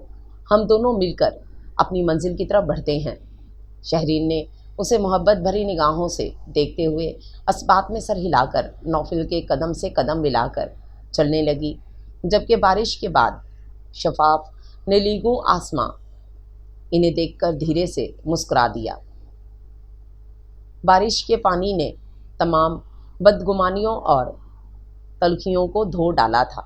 ہم دونوں مل کر اپنی منزل کی طرف بڑھتے ہیں۔ شہرین نے اسے محبت بھری نگاہوں سے دیکھتے ہوئے اسبات میں سر ہلا کر نوفل کے قدم سے قدم ملا کر چلنے لگی، جبکہ بارش کے بعد شفاف نیلیگوں آسماں انہیں دیکھ کر دھیرے سے مسکرا دیا۔ بارش کے پانی نے تمام بدگمانیوں اور تلخیوں کو دھو ڈالا تھا۔